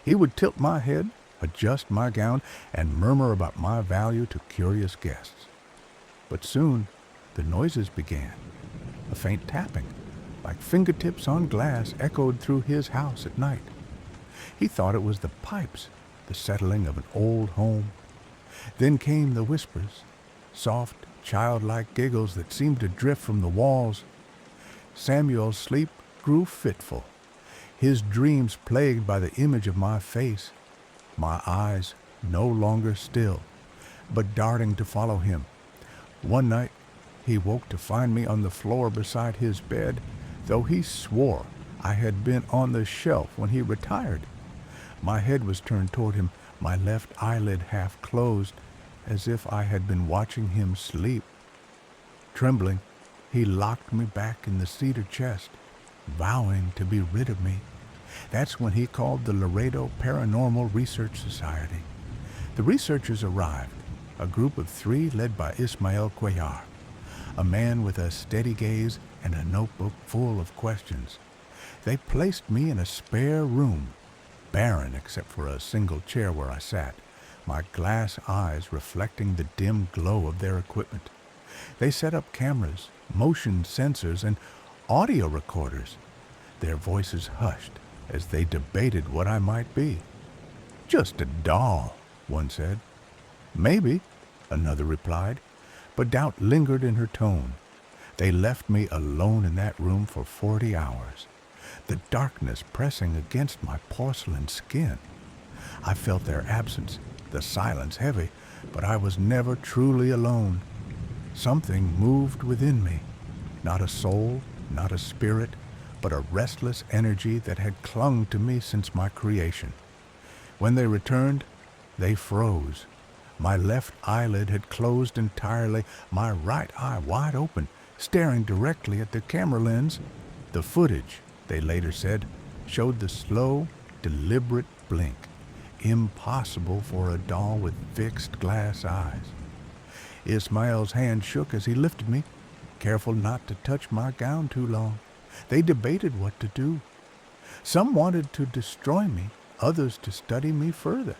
He would tilt my head, adjust my gown, and murmur about my value to curious guests. But soon, the noises began. A faint tapping, like fingertips on glass, echoed through his house at night. He thought it was the pipes, the settling of an old home. Then came the whispers, soft, childlike giggles that seemed to drift from the walls. Samuel's sleep grew fitful, his dreams plagued by the image of my face, my eyes no longer still, but darting to follow him. One night, he woke to find me on the floor beside his bed, though he swore I had been on the shelf when he retired. My head was turned toward him, my left eyelid half closed, as if I had been watching him sleep. Trembling, he locked me back in the cedar chest, vowing to be rid of me. That's when he called the Laredo Paranormal Research Society. The researchers arrived, a group of 3 led by Ismael Cuellar, a man with a steady gaze and a notebook full of questions. They placed me in a spare room, barren except for a single chair where I sat, my glass eyes reflecting the dim glow of their equipment. They set up cameras, motion sensors, and audio recorders. Their voices hushed as they debated what I might be. "Just a doll," one said. "Maybe," another replied, but doubt lingered in her tone. They left me alone in that room for 40 hours, the darkness pressing against my porcelain skin. I felt their absence, the silence heavy, but I was never truly alone. Something moved within me, not a soul, not a spirit, but a restless energy that had clung to me since my creation. When they returned, they froze. My left eyelid had closed entirely, my right eye wide open, staring directly at the camera lens. The footage, they later said, showed the slow, deliberate blink, impossible for a doll with fixed glass eyes. Ismael's hand shook as he lifted me, careful not to touch my gown too long. They debated what to do. Some wanted to destroy me, others to study me further.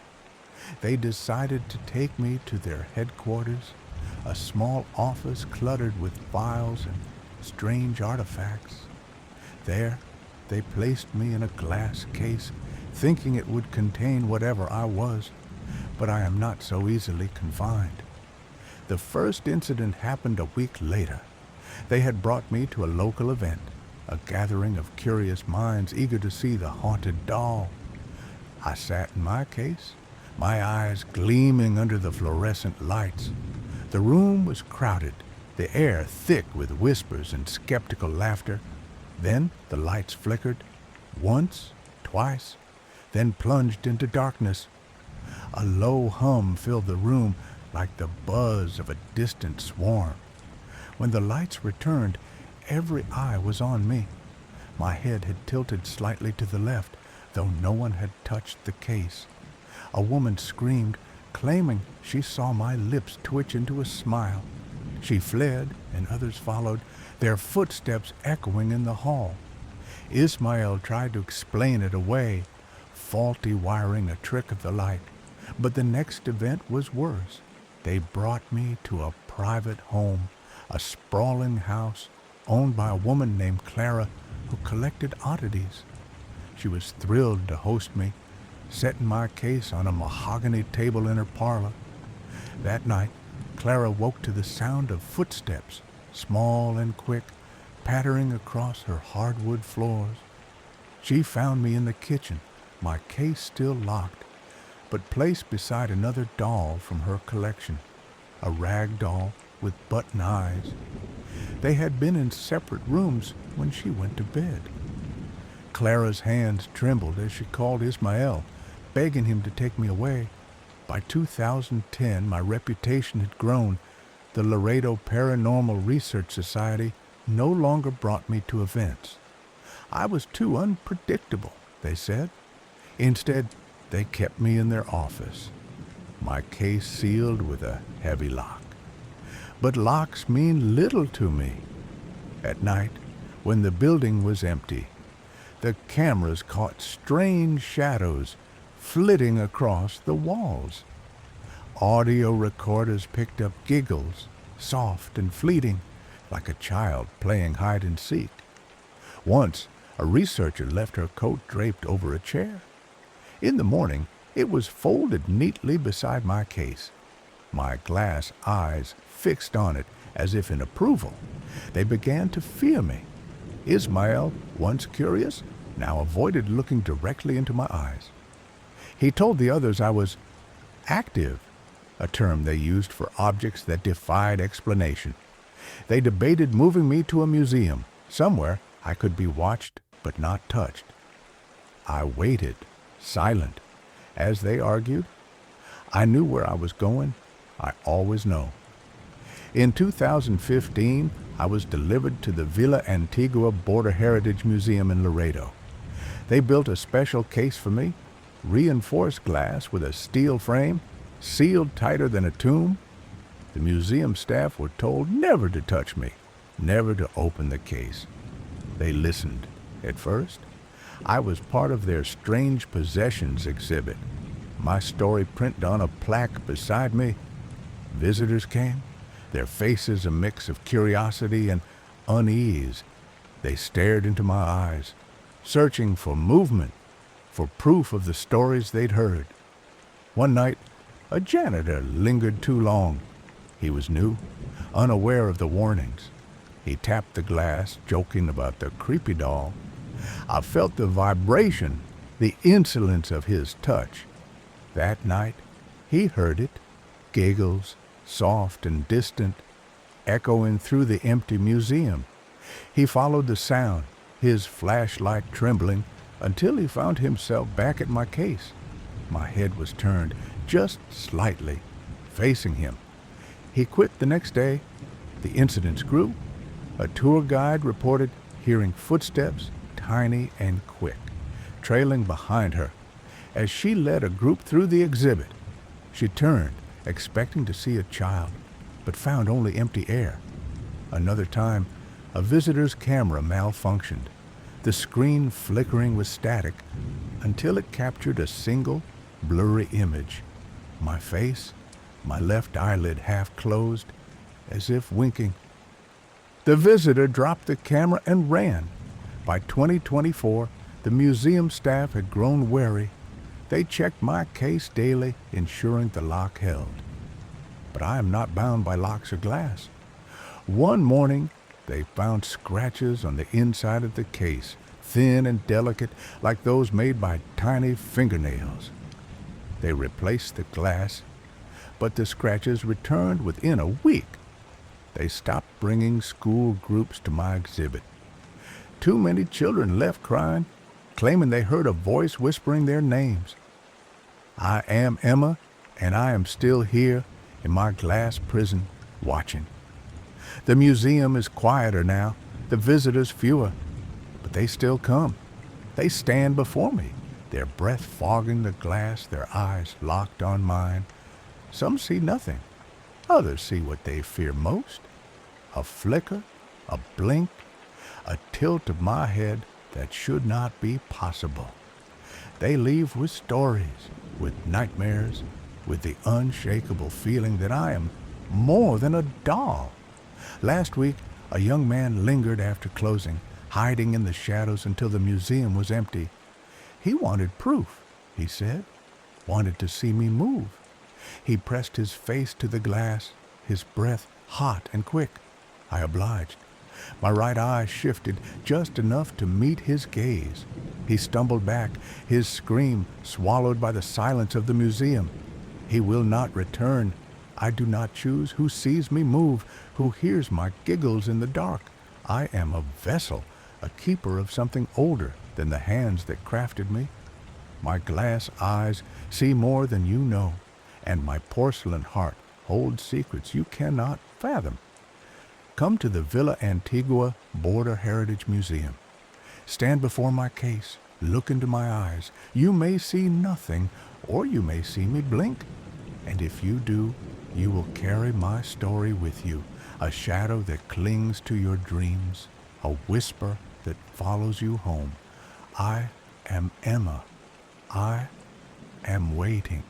They decided to take me to their headquarters, a small office cluttered with files and strange artifacts. There, they placed me in a glass case, thinking it would contain whatever I was, but I am not so easily confined. The first incident happened a week later. They had brought me to a local event, a gathering of curious minds eager to see the haunted doll. I sat in my case, my eyes gleaming under the fluorescent lights. The room was crowded, the air thick with whispers and skeptical laughter. Then the lights flickered, once, twice, then plunged into darkness. A low hum filled the room like the buzz of a distant swarm. When the lights returned, every eye was on me. My head had tilted slightly to the left, though no one had touched the case. A woman screamed, claiming she saw my lips twitch into a smile. She fled, and others followed, their footsteps echoing in the hall. Ismael tried to explain it away, faulty wiring a trick of the light. But the next event was worse. They brought me to a private home, a sprawling house owned by a woman named Clara who collected oddities. She was thrilled to host me, setting my case on a mahogany table in her parlor. That night, Clara woke to the sound of footsteps, small and quick, pattering across her hardwood floors. She found me in the kitchen, my case still locked, but placed beside another doll from her collection, a rag doll with button eyes. They had been in separate rooms when she went to bed. Clara's hands trembled as she called Ismael, begging him to take me away. By 2010, my reputation had grown. The Laredo Paranormal Research Society no longer brought me to events. I was too unpredictable, they said. Instead, they kept me in their office, my case sealed with a heavy lock. But locks mean little to me. At night, when the building was empty, the cameras caught strange shadows flitting across the walls. Audio recorders picked up giggles, soft and fleeting, like a child playing hide and seek. Once, a researcher left her coat draped over a chair. In the morning, it was folded neatly beside my case. My glass eyes fixed on it as if in approval. They began to fear me. Ismael, once curious, now avoided looking directly into my eyes. He told the others I was active, a term they used for objects that defied explanation. They debated moving me to a museum, somewhere I could be watched but not touched. I waited, silent. As they argued, I knew where I was going. I always know. In 2015, I was delivered to the Villa Antigua Border Heritage Museum in Laredo. They built a special case for me, reinforced glass with a steel frame, sealed tighter than a tomb. The museum staff were told never to touch me, never to open the case. They listened. At first, I was part of their strange possessions exhibit. My story printed on a plaque beside me. Visitors came, their faces a mix of curiosity and unease. They stared into my eyes, searching for movement, for proof of the stories they'd heard. One night, a janitor lingered too long. He was new, unaware of the warnings. He tapped the glass, joking about the creepy doll. I felt the vibration, the insolence of his touch. That night, he heard it, giggles, soft and distant, echoing through the empty museum. He followed the sound, his flashlight trembling, until he found himself back at my case. My head was turned, just slightly, facing him. He quit the next day. The incidents grew. A tour guide reported hearing footsteps, tiny and quick, trailing behind her. As she led a group through the exhibit, she turned, expecting to see a child, but found only empty air. Another time, a visitor's camera malfunctioned, the screen flickering with static until it captured a single, blurry image. My face, my left eyelid half closed, as if winking. The visitor dropped the camera and ran. By 2024, the museum staff had grown wary. They checked my case daily, ensuring the lock held. But I am not bound by locks or glass. One morning, they found scratches on the inside of the case, thin and delicate, like those made by tiny fingernails. They replaced the glass, but the scratches returned within a week. They stopped bringing school groups to my exhibit. Too many children left crying, claiming they heard a voice whispering their names. I am Emma, and I am still here in my glass prison, watching. The museum is quieter now, the visitors fewer, but they still come. They stand before me, their breath fogging the glass, their eyes locked on mine. Some see nothing. Others see what they fear most. A flicker, a blink, a tilt of my head that should not be possible. They leave with stories, with nightmares, with the unshakable feeling that I am more than a doll. Last week, a young man lingered after closing, hiding in the shadows until the museum was empty. He wanted proof, he said, wanted to see me move. He pressed his face to the glass, his breath hot and quick. I obliged. My right eye shifted just enough to meet his gaze. He stumbled back, his scream swallowed by the silence of the museum. He will not return. I do not choose who sees me move, who hears my giggles in the dark. I am a vessel, a keeper of something older than the hands that crafted me. My glass eyes see more than you know, and my porcelain heart holds secrets you cannot fathom. Come to the Villa Antigua Border Heritage Museum. Stand before my case, look into my eyes. You may see nothing, or you may see me blink. And if you do, you will carry my story with you, a shadow that clings to your dreams, a whisper that follows you home. I am Emma. I am waiting.